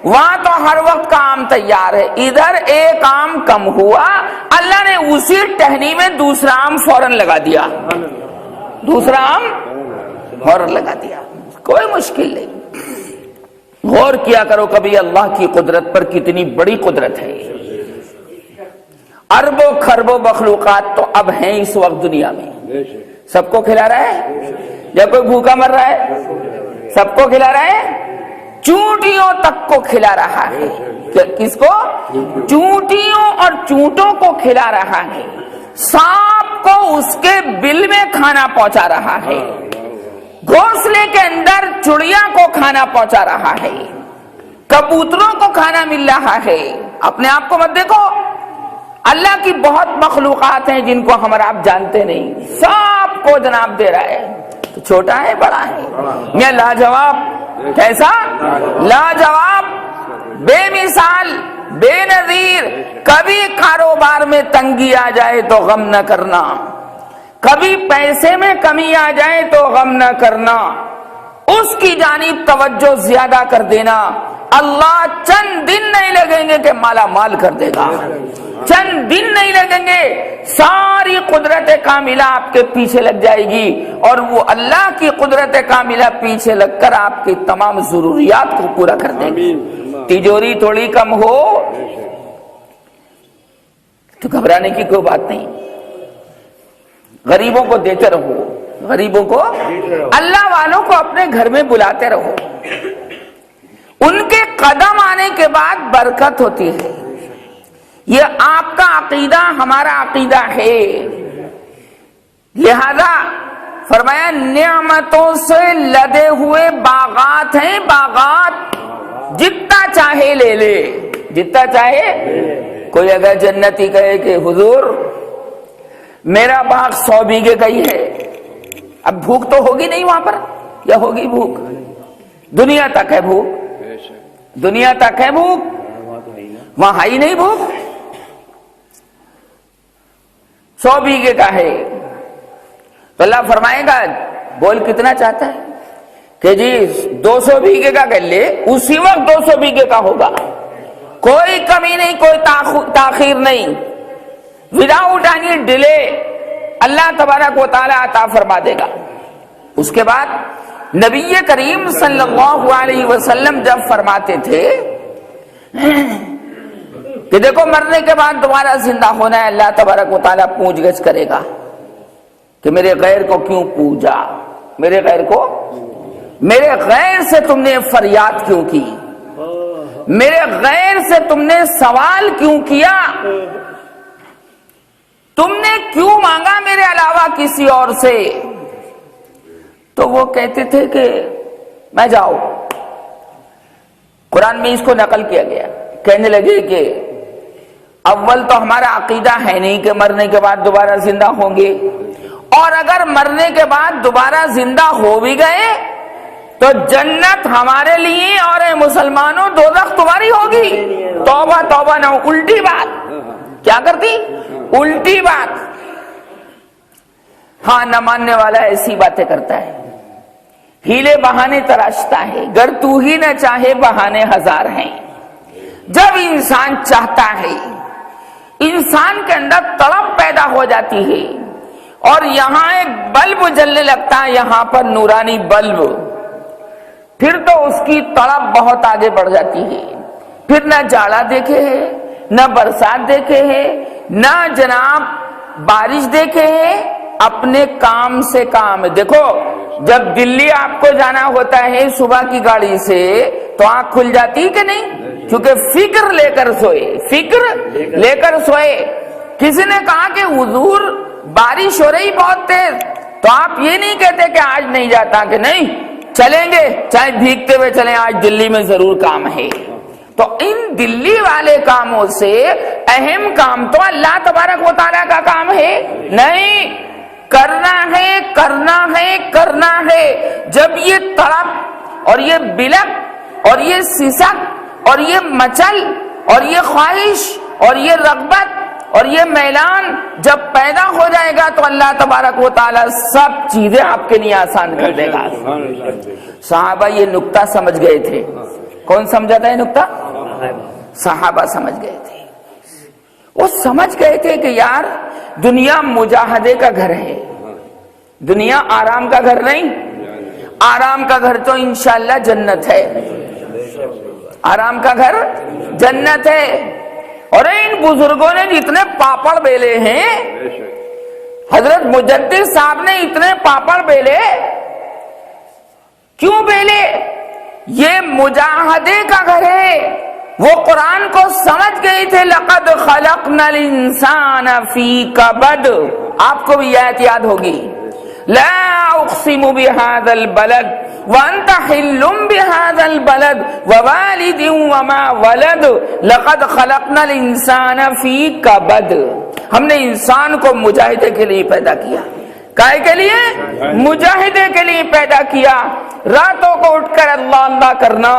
وہاں تو ہر وقت کا آم تیار ہے۔ ادھر ایک آم کم ہوا، اللہ نے اسی ٹہنی میں دوسرا آم فوراً لگا دیا، دوسرا آم فوراً لگا دیا، کوئی مشکل نہیں۔ غور کیا کرو کبھی اللہ کی قدرت پر، کتنی بڑی قدرت ہے۔ اربوں خربوں مخلوقات تو اب ہیں اس وقت دنیا میں، سب کو کھلا رہا ہے یا کوئی بھوکا مر رہا ہے؟ سب کو کھلا رہا ہے، چونٹیوں تک کو کھلا رہا ہے۔ کس کو؟ چونٹیوں اور چونٹوں کو کھلا رہا ہے، سانپ کو اس کے بل میں کھانا پہنچا رہا ہے، گھونسلے کے اندر چڑیا کو کھانا پہنچا رہا ہے، کبوتروں کو کھانا مل رہا ہے۔ اپنے آپ کو مت دیکھو، اللہ کی بہت مخلوقات ہیں جن کو ہم اور آپ جانتے نہیں، سب کو جناب دے رہا ہے، تو چھوٹا ہے بڑا ہے؟ یہ لاجواب، کیسا لاجواب، بے مثال، بے نظیر۔ کبھی کاروبار میں تنگی آ جائے تو غم نہ کرنا، کبھی پیسے میں کمی آ جائے تو غم نہ کرنا، اس کی جانب توجہ زیادہ کر دینا، اللہ چند دن نہیں لگیں گے کہ مالا مال کر دے گا، چند دن نہیں لگیں گے، ساری قدرت کاملہ آپ کے پیچھے لگ جائے گی، اور وہ اللہ کی قدرت کاملہ پیچھے لگ کر آپ کی تمام ضروریات کو پورا کر دیں گے۔ تجوری تھوڑی کم ہو تو گھبرانے کی کوئی بات نہیں، غریبوں کو دیتے رہو، غریبوں کو، اللہ والوں کو اپنے گھر میں بلاتے رہو، ان کے قدم آنے کے بعد برکت ہوتی ہے۔ یہ آپ کا عقیدہ ہمارا عقیدہ ہے، لہذا فرمایا نعمتوں سے لدے ہوئے باغات ہیں، باغات، جتنا چاہے لے لے، جتنا چاہے۔ کوئی اگر جنتی کہے کہ حضور میرا باغ 100 بیگھے کا ہی ہے، اب بھوک تو ہوگی نہیں وہاں پر، یا ہوگی بھوک؟ دنیا تک ہے بھوک، دنیا تک ہے بھوک، وہاں ہی نہیں بھوک۔ 100 بیگھے کا ہے تو اللہ فرمائے گا بول کتنا چاہتا ہے کہ جی 200 بیگھے کا کر لے، اسی وقت 200 بیگھے کا ہوگا، کوئی کمی نہیں، کوئی تاخیر نہیں، وداؤٹ اینی ڈیلے اللہ تبارک و تعالی عطا فرما دے گا۔ اس کے بعد نبی کریم صلی اللہ علیہ وسلم جب فرماتے تھے کہ دیکھو مرنے کے بعد دوبارہ زندہ ہونا ہے، اللہ تبارک و تعالیٰ پوچھ گچھ کرے گا کہ میرے غیر کو کیوں پوجا، میرے غیر کو، میرے غیر سے تم نے فریاد کیوں کی، میرے غیر سے تم نے سوال کیوں کیا، تم نے کیوں مانگا میرے علاوہ کسی اور سے؟ تو وہ کہتے تھے کہ میں جاؤ، قرآن میں اس کو نقل کیا گیا، کہنے لگے کہ اول تو ہمارا عقیدہ ہے نہیں کہ مرنے کے بعد دوبارہ زندہ ہوں گے، اور اگر مرنے کے بعد دوبارہ زندہ ہو بھی گئے تو جنت ہمارے لیے اور اے مسلمانوں دوزخ تمہاری ہوگی۔ توبہ توبہ نہ، الٹی بات، کیا کرتی؟ الٹی بات۔ ہاں نہ ماننے والا ایسی باتیں کرتا ہے، ہیلے بہانے تراشتا ہے، گر تو ہی نہ چاہے بہانے ہزار ہیں۔ جب انسان چاہتا ہے، انسان کے اندر طلب پیدا ہو جاتی ہے اور یہاں ایک بلب جلنے لگتا ہے، یہاں پر نورانی بلب، پھر تو اس کی طلب بہت آگے بڑھ جاتی ہے۔ پھر نہ جاڑا دیکھے ہے، نہ برسات دیکھے ہے، نہ جناب بارش دیکھے ہے، اپنے کام سے کام ہے۔ دیکھو جب دلی آپ کو جانا ہوتا ہے صبح کی گاڑی سے تو آنکھ کھل جاتی کہ نہیں؟ کیونکہ فکر لے کر سوئے، فکر لے کر سوئے۔ کسی نے کہا کہ حضور بارش ہو رہی بہت تیز، تو آپ یہ نہیں کہتے کہ آج نہیں جاتا، کہ نہیں چلیں گے چاہے بھیگتے ہوئے چلیں، آج دلی میں ضرور کام ہے۔ تو ان دلی والے کاموں سے اہم کام تو اللہ تبارک و تعالیٰ کا کام ہے نہیں، کرنا ہے کرنا ہے کرنا ہے۔ جب یہ طلب اور یہ بلک اور یہ سسک اور یہ مچل اور یہ خواہش اور یہ رغبت اور یہ میلان جب پیدا ہو جائے گا تو اللہ تبارک و تعالیٰ سب چیزیں آپ کے لیے آسان کر دے گا۔ صحابہ یہ نقطہ سمجھ گئے تھے۔ کون سمجھا تھا یہ نقطہ؟ صحابہ سمجھ گئے تھے۔ وہ سمجھ گئے تھے کہ یار دنیا مجاہدے کا گھر ہے، دنیا آرام کا گھر نہیں۔ آرام کا گھر تو انشاءاللہ جنت ہے، آرام کا گھر جنت ہے۔ اور ان بزرگوں نے جتنے پاپڑ بیلے ہیں، حضرت مجدد صاحب نے اتنے پاپڑ بیلے، کیوں بیلے؟ یہ مجاہدے کا گھر ہے۔ وہ قرآن کو سمجھ گئے تھے، لقد خلقنا الانسان فی کبد۔ آپ کو بھی آیت یاد ہوگی، لا اقسم بهذا البلد وانت حل بهذا البلد ووالد وما ولد لقد خلقنا الانسان فی کبد۔ ہم نے انسان کو مجاہدے کے لیے پیدا کیا۔ کائے کے لیے؟ مجاہدے کے لیے پیدا کیا۔ راتوں کو اٹھ کر اللہ اللہ کرنا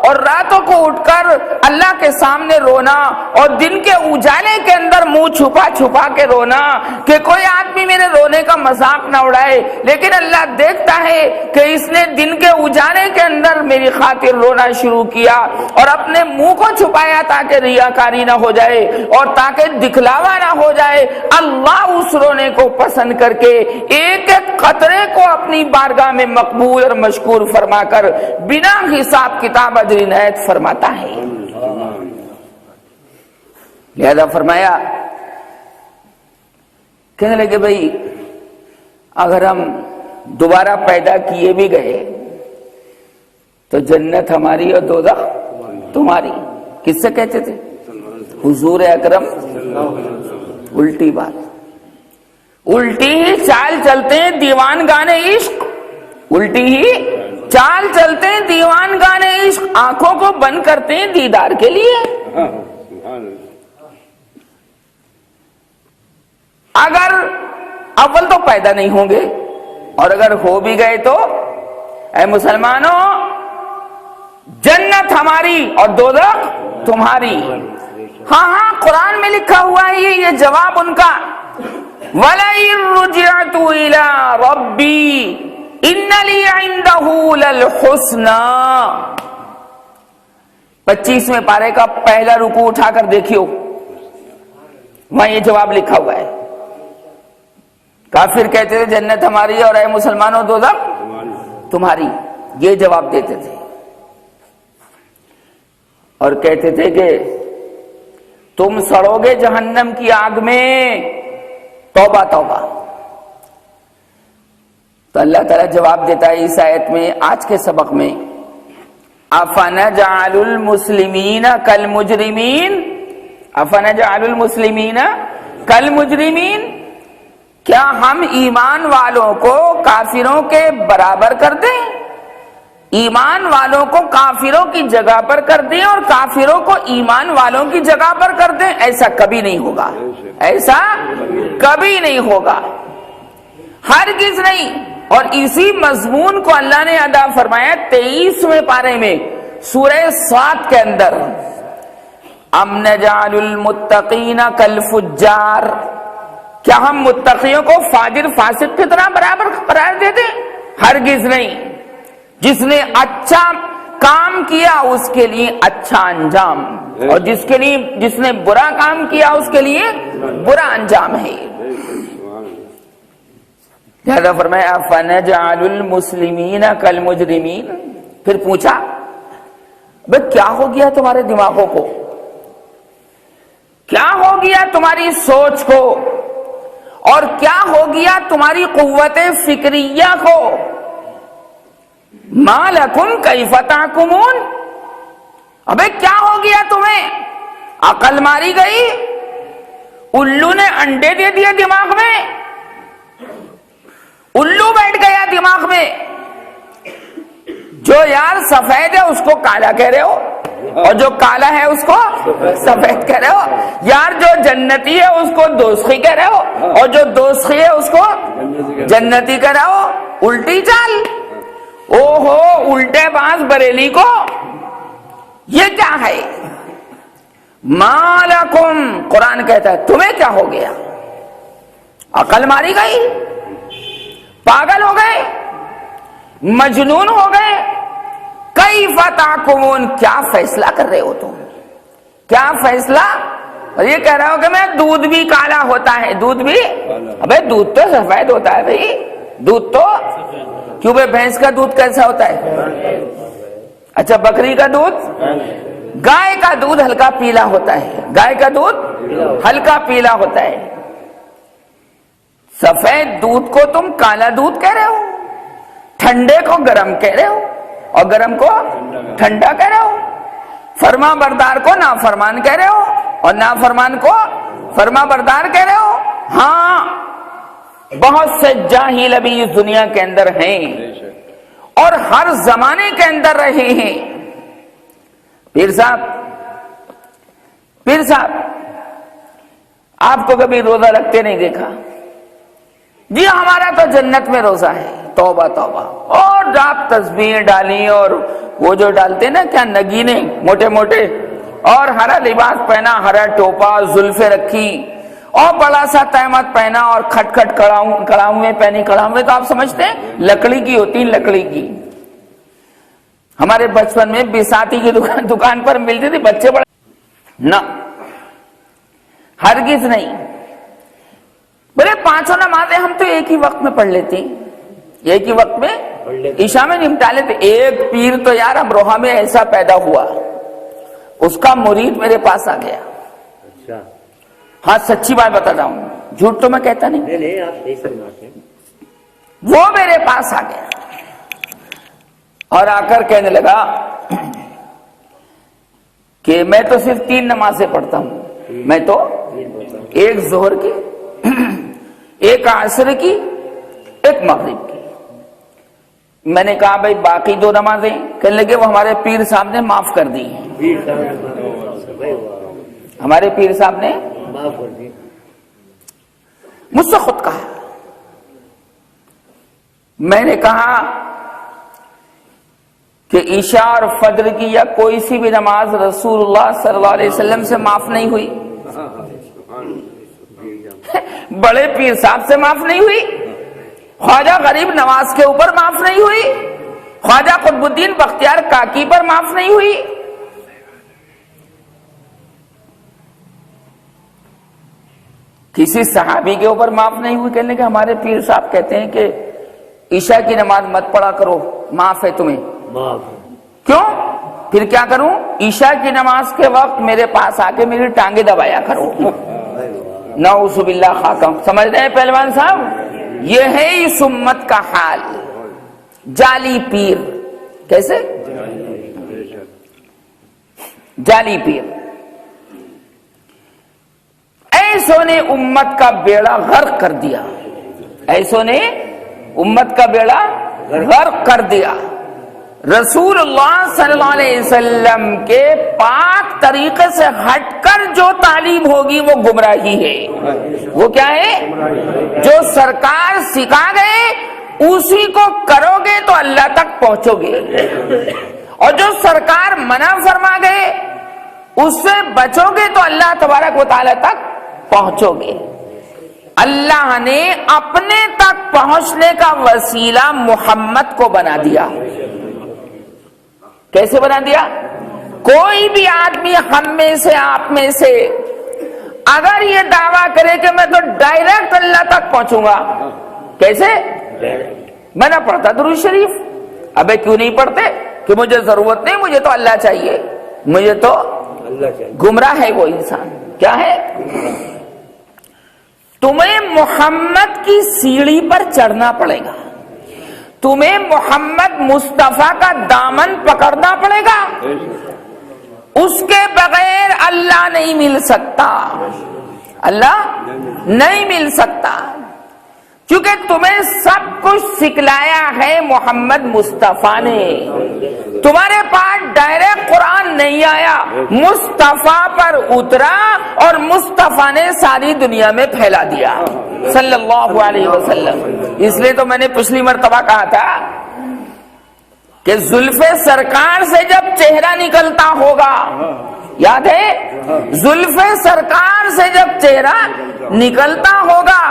اور راتوں کو اٹھ کر اللہ کے سامنے رونا اور دن کے اجالے کے اندر منہ چھپا چھپا کے رونا کہ کوئی آدمی میرے رونے کا مذاق نہ اڑائے، لیکن اللہ دیکھتا ہے کہ اس نے دن کے اجالے کے اندر میری خاطر رونا شروع کیا اور اپنے منہ کو چھپایا تاکہ ریاکاری نہ ہو جائے اور تاکہ دکھلاوا نہ ہو جائے۔ اللہ اس رونے کو پسند کر کے ایک ایک قطرے کو اپنی بارگاہ میں مقبول اور مشکور فرما کر بنا حساب کتاب اجر عنایت فرماتا ہے۔ لہذا فرمایا، کہنے لگے بھائی اگر ہم دوبارہ پیدا کیے بھی گئے تو جنت ہماری اور دوزخ تمہاری۔ کس سے کہتے تھے؟ حضور اکرم۔ الٹی بات، الٹی ہی چال چلتے ہیں دیوان گانے عشق، الٹی ہی چال چلتے ہیں دیوان گانے عشق، آنکھوں کو بند کرتے ہیں دیدار کے لیے۔ اگر اول تو پیدا نہیں ہوں گے اور اگر ہو بھی گئے تو اے مسلمانوں جنت ہماری اور دوزخ تمہاری۔ ہاں ہاں قرآن میں لکھا ہوا ہے یہ جواب ان کا، وَلَئِن رُجِعْتُ إِلَىٰ رَبِّي إِنَّ لِي عِندَهُ لَلْحُسْنَىٰ۔ 25ویں پارے کا پہلا رکوع اٹھا کر دیکھیو، وہاں یہ جواب لکھا ہوا ہے۔ کافر کہتے تھے جنت ہماری اور اے مسلمانوں دوزخ تمہاری، یہ جواب دیتے تھے اور کہتے تھے کہ تم سڑو گے جہنم کی آگ میں، توبہ توبہ۔ تو اللہ تعالیٰ جواب دیتا ہے اس آیت میں، آج کے سبق میں، افنجعل المسلمین کالمجرمین، افنجعل المسلمین کالمجرمین، کیا ہم ایمان والوں کو کافروں کے برابر کر دیں؟ ایمان والوں کو کافروں کی جگہ پر کر دیں اور کافروں کو ایمان والوں کی جگہ پر کر دیں؟ ایسا کبھی نہیں ہوگا، ایسا کبھی نہیں ہوگا، ہرگز نہیں۔ اور اسی مضمون کو اللہ نے ادا فرمایا 23ویں پارے میں سورہ صاد کے اندر، ام نجعل المتقین کالفجار، کیا ہم متقیوں کو فاجر فاسق کی طرح برابر قرار دیتے؟ ہرگز نہیں. جس نے اچھا کام کیا اس کے لیے اچھا انجام، اور جس نے برا کام کیا اس کے لیے برا انجام ہے. لہذا فرمایا فَنَجْعَلُ الْمُسْلِمِينَ كَالْمُجْرِمِينَ. پھر پوچھا بھئی کیا ہو گیا تمہارے دماغوں کو، کیا ہو گیا تمہاری سوچ کو، اور کیا ہو گیا تمہاری قوت فکریہ کو؟ مَا لَكُمْ كَيْفَ تَحْكُمُونَ. ابے کیا ہو گیا تمہیں؟ عقل ماری گئی؟ الو نے انڈے دے دیے دماغ میں؟ الو بیٹھ گیا دماغ میں؟ جو یار سفید ہے اس کو کالا کہہ رہے ہو، اور جو کالا ہے اس کو سفید کہہ رہے ہو. یار جو جنتی ہے اس کو دوزخی کہہ رہے ہو، اور جو دوزخی ہے اس کو جنتی کہہ رہے ہو. الٹی چال. او ہو الٹے باز بریلی کو، یہ کیا ہے؟ مالکم، قرآن کہتا ہے تمہیں کیا ہو گیا؟ عقل ماری گئی؟ پاگل ہو گئے؟ مجنون ہو گئے؟ کیف تحکمون، کیا فیصلہ کر رہے ہو تم؟ کیا فیصلہ؟ اور یہ کہہ رہا ہو کہ میں دودھ بھی کالا ہوتا ہے، دودھ بھی، ابے دودھ تو سفید ہوتا ہے بھائی. دودھ تو کیوں بھائی؟ بھینس کا دودھ کیسا ہوتا ہے؟ اچھا بکری کا دودھ؟ گائے کا دودھ ہلکا پیلا ہوتا ہے، گائے کا دودھ ہلکا پیلا ہوتا ہے. سفید دودھ کو تم کالا دودھ کہہ رہے ہو، ٹھنڈے کو گرم کہہ رہے ہو، اور گرم کو ٹھنڈا کہہ رہے ہو. فرما بردار کو نافرمان کہہ رہے ہو، اور نافرمان کو فرما بردار کہہ رہے ہو. ہاں بہت سے جاہل ابھی اس دنیا کے اندر ہیں، اور ہر زمانے کے اندر رہے ہیں. پیر صاحب آپ کو کبھی روزہ رکھتے نہیں دیکھا؟ جی ہمارا تو جنت میں روزہ ہے. توبہ توبہ. اور آپ تسبیح ڈالی، اور وہ جو ڈالتے نا کیا نگینے موٹے موٹے، اور ہرا لباس پہنا، ہرا ٹوپا، زلفیں رکھی، اور بڑا سا تہمت پہنا، اور کھٹ کھٹ کڑاویں پہنی. کڑاویں تو آپ سمجھتے ہیں لکڑی کی ہوتی، لکڑی کی. ہمارے بچپن میں بساتی کی دکان پر ملتی تھی. بچے بڑے نہ، ہرگز نہیں. بولے پانچوں نمازیں ہم تو ایک ہی وقت میں پڑھ لیتے ہیں، ایک ہی وقت میں عشاء میں نمٹا لیتے. ایک پیر تو یار امروہہ میں ایسا پیدا ہوا، اس کا مرید میرے پاس آ گیا. ہاں سچی بات بتا رہا ہوں، جھوٹ تو میں کہتا نہیں. وہ میرے پاس آ گیا اور آ کر کہنے لگا کہ میں تو صرف 3 نمازیں پڑھتا ہوں. میں تو ایک ظہر کی، ایک عصر کی، ایک مغرب کی. میں نے کہا بھائی باقی 2 نمازیں؟ کہنے لگے وہ ہمارے پیر صاحب نے معاف کر دی ہیں. ہمارے پیر صاحب نے مجھ سے خود کہا. میں نے کہا کہ عشاء اور فجر کی یا کوئی سی بھی نماز رسول اللہ صلی اللہ علیہ وسلم سے معاف نہیں ہوئی. بڑے پیر صاحب سے معاف نہیں ہوئی، خواجہ غریب نواز کے اوپر معاف نہیں ہوئی، خواجہ قطب الدین بختیار کاکی پر معاف نہیں ہوئی. کسی صحابی کے اوپر معاف نہیں ہوئی. کہنے کہ ہمارے پیر صاحب کہتے ہیں کہ عشاء کی نماز مت پڑھا کرو، معاف ہے تمہیں. کیوں؟ پھر کیا کروں؟ عشاء کی نماز کے وقت میرے پاس آ کے میری ٹانگیں دبایا کرو. نعوذ باللہ خاکم. سمجھ رہے ہیں پہلوان صاحب؟ یہ ہے اس امت کا حال. جعلی پیر. کیسے؟ جعلی پیر. ایسوں نے امت کا بیڑا غرق کر دیا، ایسوں نے امت کا بیڑا غرق کر دیا. رسول اللہ صلی اللہ علیہ وسلم کے پاک طریقے سے ہٹ کر جو تعلیم ہوگی وہ گمراہی ہے. وہ کیا ہے؟ جو سرکار سکھا گئے اسی کو کرو گے تو اللہ تک پہنچو گے، اور جو سرکار منع فرما گئے اس سے بچو گے تو اللہ تبارک و تعالی تک پہنچو گے. اللہ نے اپنے تک پہنچنے کا وسیلہ محمد کو بنا دیا. کیسے بنا دیا؟ کوئی بھی آدمی ہم میں سے آپ میں سے اگر یہ دعویٰ کرے کہ میں تو ڈائریکٹ اللہ تک پہنچوں گا، کیسے؟ میں نہ پڑھتا درود شریف. ابے کیوں نہیں پڑھتے؟ کہ مجھے ضرورت نہیں، مجھے تو اللہ چاہیے، مجھے تو اللہ چاہیے. گمراہ ہے وہ انسان. کیا ہے؟ تمہیں محمد کی سیڑھی پر چڑھنا پڑے گا، تمہیں محمد مصطفیٰ کا دامن پکڑنا پڑے گا. اس کے بغیر اللہ نہیں مل سکتا، اللہ نہیں مل سکتا، کیونکہ تمہیں سب کچھ سکھلایا ہے محمد مصطفیٰ نے. تمہارے پاس ڈائریکٹ قرآن نہیں آیا، مصطفیٰ پر اترا اور مصطفیٰ نے ساری دنیا میں پھیلا دیا صلی اللہ علیہ وسلم. اس لیے تو میں نے پچھلی مرتبہ کہا تھا کہ زلف سرکار سے جب چہرہ نکلتا ہوگا، یاد ہے؟ زلف سرکار سے جب چہرہ نکلتا ہوگا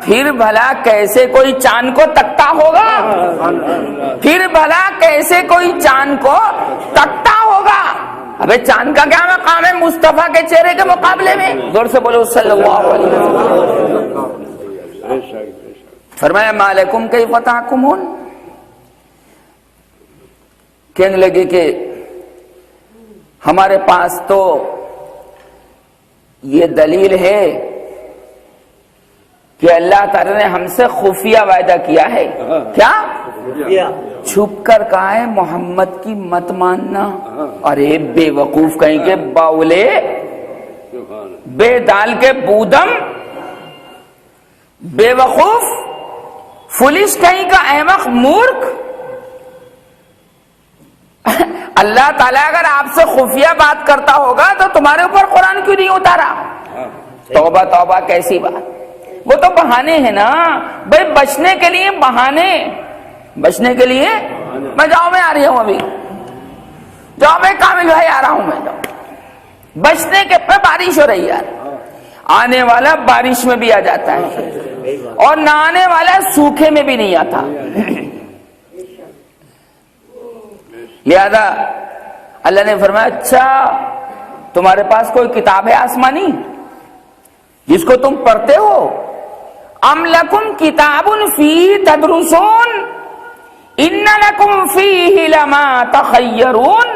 پھر بھلا کیسے کوئی چاند کو تکتا ہوگا؟ پھر بھلا کیسے کوئی چاند کو تکتا ہوگا؟ ابے چاند کا کیا مقام ہے مصطفیٰ کے چہرے کے مقابلے میں؟ زور سے بولو صلی اللہ علیہ وسلم. فرمایا ما لکم کیف تحکمون. کہنے لگے کہ ہمارے پاس تو یہ دلیل ہے کہ اللہ تعالی نے ہم سے خفیہ وعدہ کیا ہے. کیا؟ چھپ کر کہا ہے محمد کی مت ماننا. ارے بے وقوف کہیں کہ باولے، بے دال کے بودم، بے وقوف، فلش کہیں کا احمق، مورخ. اللہ تعالیٰ اگر آپ سے خفیہ بات کرتا ہوگا تو تمہارے اوپر قرآن کیوں نہیں اتارا؟ توبہ توبہ کیسی بات. وہ تو بہانے ہیں نا بھائی، بچنے کے لیے بہانے، بچنے کے لیے. میں جاؤ میں آ رہی ہوں، ابھی جاؤ میں کامل بھائی آ رہا ہوں، میں جاؤ. بچنے کے پہ بارش ہو رہی ہے، آنے والا بارش میں بھی آ جاتا ہے اور نہ آنے والا سوکھے میں بھی نہیں آتا. لہذا اللہ نے فرمایا اچھا تمہارے پاس کوئی کتاب ہے آسمانی جس کو تم پڑھتے ہو؟ ام لکم کتاب فیہ تدرسون ان لکم فیہ لما تخیرون.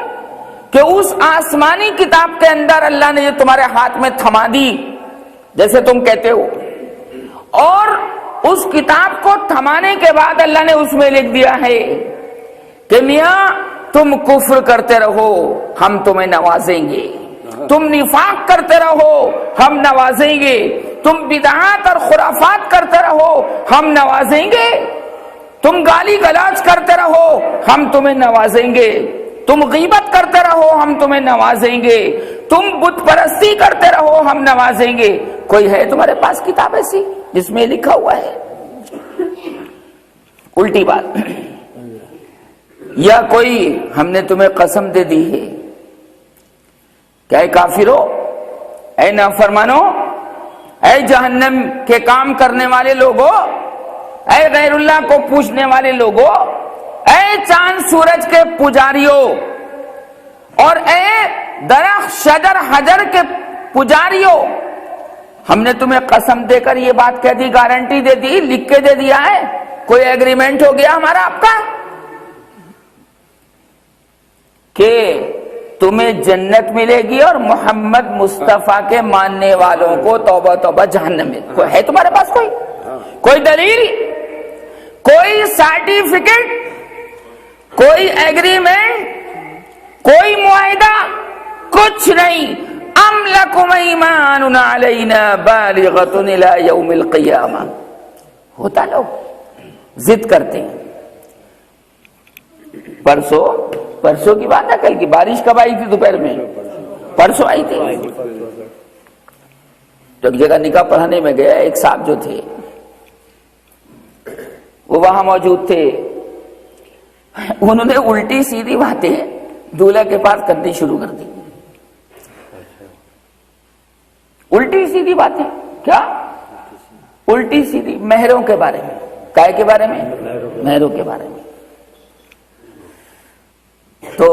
کہ اس آسمانی کتاب کے اندر اللہ نے یہ تمہارے ہاتھ میں تھما دی جیسے تم کہتے ہو، اور اس کتاب کو تھمانے کے بعد اللہ نے اس میں لکھ دیا ہے کہ میاں تم کفر کرتے رہو ہم تمہیں نوازیں گے، تم نفاق کرتے رہو ہم نوازیں گے، تم بدعات اور خرافات کرتے رہو ہم نوازیں گے، تم گالی گلاج کرتے رہو ہم تمہیں نوازیں گے، تم غیبت کرتے رہو ہم تمہیں نوازیں گے، تم بت پرستی کرتے رہو ہم نوازیں گے. کوئی ہے تمہارے پاس کتاب ایسی جس میں لکھا ہوا ہے؟ الٹی بات. یا کوئی ہم نے تمہیں قسم دے دی ہے کہ اے کافرو، اے نافرمانو، اے جہنم کے کام کرنے والے لوگوں، اے غیر اللہ کو پوجنے والے لوگوں، اے چاند سورج کے پجاریوں، اور اے درخت شجر حجر کے پجاریوں، ہم نے تمہیں قسم دے کر یہ بات کہہ دی، گارنٹی دے دی، لکھ کے دے دیا ہے، کوئی ایگریمنٹ ہو گیا ہمارا آپ کا کہ تمہیں جنت ملے گی اور محمد مصطفیٰ کے ماننے والوں کو توبہ توبہ جہنم میں. کوئی ہے تمہارے پاس کوئی دلیل، کوئی سرٹیفکیٹ، کوئی ایگریمنٹ، کوئی معاہدہ؟ کچھ نہیں. ام لکم ایمان علینا بالغۃ الی یوم القیامہ. ہوتا لوگ ضد کرتے ہیں. پرسوں کی بات ہے، کل کی بارش کب آئی تھی؟ دوپہر میں. پرسوں آئی تھی. تو ایک جگہ نکاح پڑھانے میں گیا، ایک صاحب جو تھے وہ وہاں موجود تھے. انہوں نے الٹی سیدھی باتیں دولہا کے پاس کرنی شروع کر دی. الٹی سیدھی باتیں. کیا؟ الٹی سیدھی مہروں کے بارے میں. کائے کے بارے میں؟ مہروں کے بارے میں. تو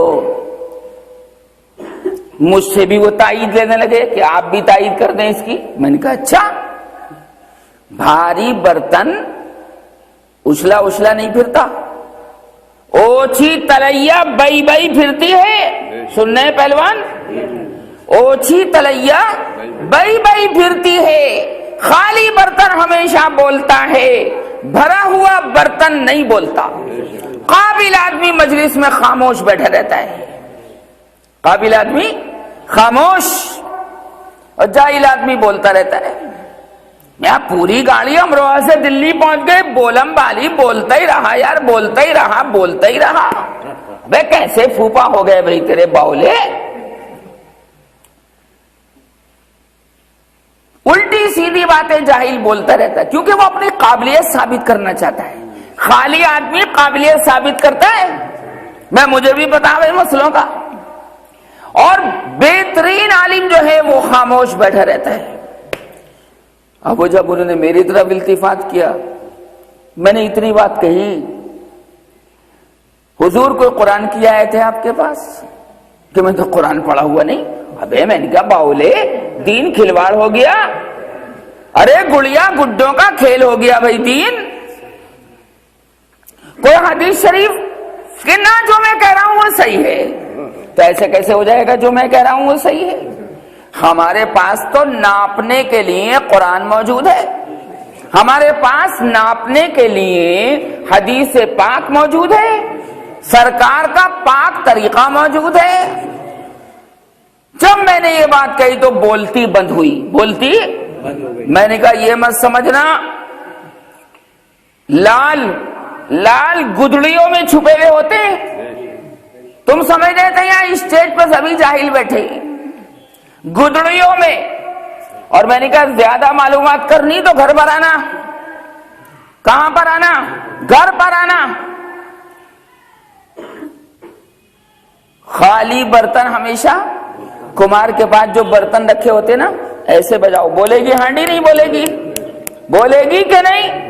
مجھ سے بھی وہ تائید لینے لگے کہ آپ بھی تائید کر دیں اس کی. میں نے کہا اچھا، بھاری برتن اچھلا اچھلا نہیں پھرتا، اوچھی تلیا بئی بئی پھرتی ہے. سننے پہلوان، اوچھی تلیا بئی بئی پھرتی ہے. خالی برتن ہمیشہ بولتا ہے، بھرا ہوا برتن نہیں بولتا. قابل آدمی مجلس میں خاموش بیٹھا رہتا ہے، قابل آدمی خاموش، اور جاہل آدمی بولتا رہتا ہے. میں پوری گاڑی امروہہ سے دلی پہنچ گئے، بولم بالی بولتا ہی رہا یار، بولتا ہی رہا بولتا ہی رہا. بے کیسے پھوپا ہو گئے بھائی تیرے باولے. الٹی سیدھی باتیں جاہل بولتا رہتا ہے، کیونکہ وہ اپنی قابلیت ثابت کرنا چاہتا ہے. خالی آدمی قابلیت ثابت کرتا ہے، میں مجھے بھی پتا ہے مسئلوں کا. اور بہترین عالم جو ہے وہ خاموش بیٹھا رہتا ہے. اب وہ جب انہوں نے میری طرف التفات کیا، میں نے اتنی بات کہی، حضور کوئی قرآن کی آیت ہے آپ کے پاس؟ کہ میں تو قرآن پڑھا ہوا نہیں. ابے میں نے کہا باولے، دین کھلواڑ ہو گیا. ارے گڑیا گڈوں کا کھیل ہو گیا بھائی دین. کوئی حدیث شریف کہ نہ جو میں کہہ رہا ہوں وہ صحیح ہے. تو ایسے کیسے ہو جائے گا جو میں کہہ رہا ہوں وہ صحیح ہے؟ ہمارے پاس تو ناپنے کے لیے قرآن موجود ہے، ہمارے پاس ناپنے کے لیے حدیث پاک موجود ہے، سرکار کا پاک طریقہ موجود ہے. جب میں نے یہ بات کہی تو بولتی بند ہوئی، بولتی. میں نے کہا یہ مت سمجھنا لال لال گدڑیوں میں چھپے ہوئے ہوتے ہیں. تم سمجھ رہے تھے یہاں اسٹیج پر سبھی جاہل بیٹھے گدڑیوں میں. اور میں نے کہا زیادہ معلومات کرنی تو گھر پر آنا. کہاں پر آنا؟ گھر پر آنا. خالی برتن ہمیشہ کمار کے پاس جو برتن رکھے ہوتے نا ایسے بجاؤ. بولے گی ہانڈی نہیں بولے گی؟ بولے گی کہ نہیں؟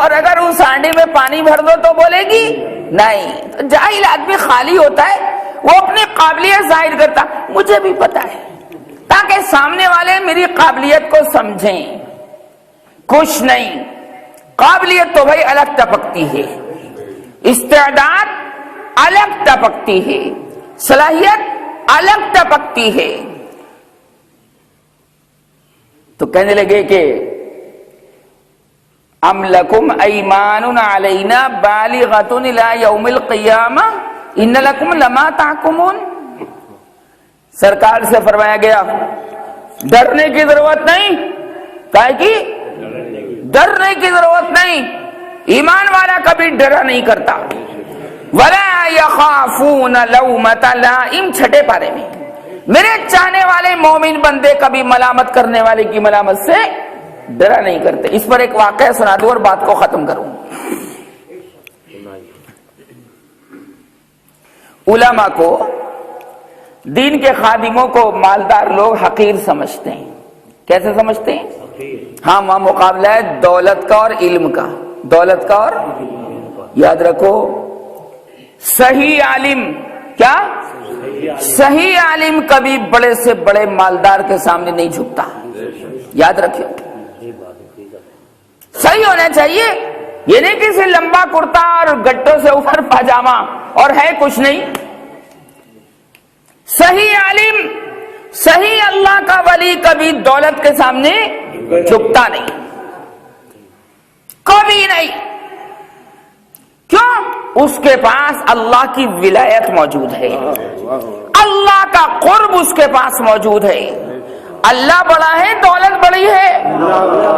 اور اگر اس ہانڈی میں پانی بھر دو تو بولے گی نہیں. تو جاہل آدمی خالی ہوتا ہے، وہ اپنی قابلیت ظاہر کرتا. مجھے بھی پتا ہے تاکہ سامنے والے میری قابلیت کو سمجھیں. کچھ نہیں، قابلیت تو بھائی الگ ٹپکتی ہے، استعداد الگ ٹپکتی ہے، صلاحیت الگ ٹپکتی ہے. تو کہنے لگے کہ ام لکم ایمان علینا بالغۃ الی یوم القیامہ ان لکم لما تحکمون. سرکار سے فرمایا گیا ڈرنے کی ضرورت نہیں. کائے کی؟ ڈرنے کی ضرورت نہیں. ایمان والا کبھی ڈرا نہیں کرتا. ولا یخافون لومۃ لائم، چھٹے پارے میں. میرے چاہنے والے مومن بندے کبھی ملامت کرنے والے کی ملامت سے ڈرا نہیں کرتے. اس پر ایک واقعہ سنا دوں اور بات کو ختم کروں. علماء کو، دین کے خادموں کو مالدار لوگ حقیر سمجھتے ہیں. کیسے سمجھتے ہیں؟ ہاں وہاں مقابلہ ہے دولت کا اور علم کا. دولت کا اور، یاد رکھو صحیح عالم، کیا صحیح عالم کبھی بڑے سے بڑے مالدار کے سامنے نہیں جھکتا. یاد رکھو صحیح ہونا چاہیے. یہ نہیں کسی لمبا کرتا اور گٹوں سے اوپر پاجامہ اور ہے کچھ نہیں. صحیح عالم، صحیح اللہ کا ولی کبھی دولت کے سامنے جھکتا نہیں، کبھی نہیں. کیوں؟ اس کے پاس اللہ کی ولایت موجود ہے، اللہ کا قرب اس کے پاس موجود ہے. اللہ بڑا ہے، دولت بڑی ہے.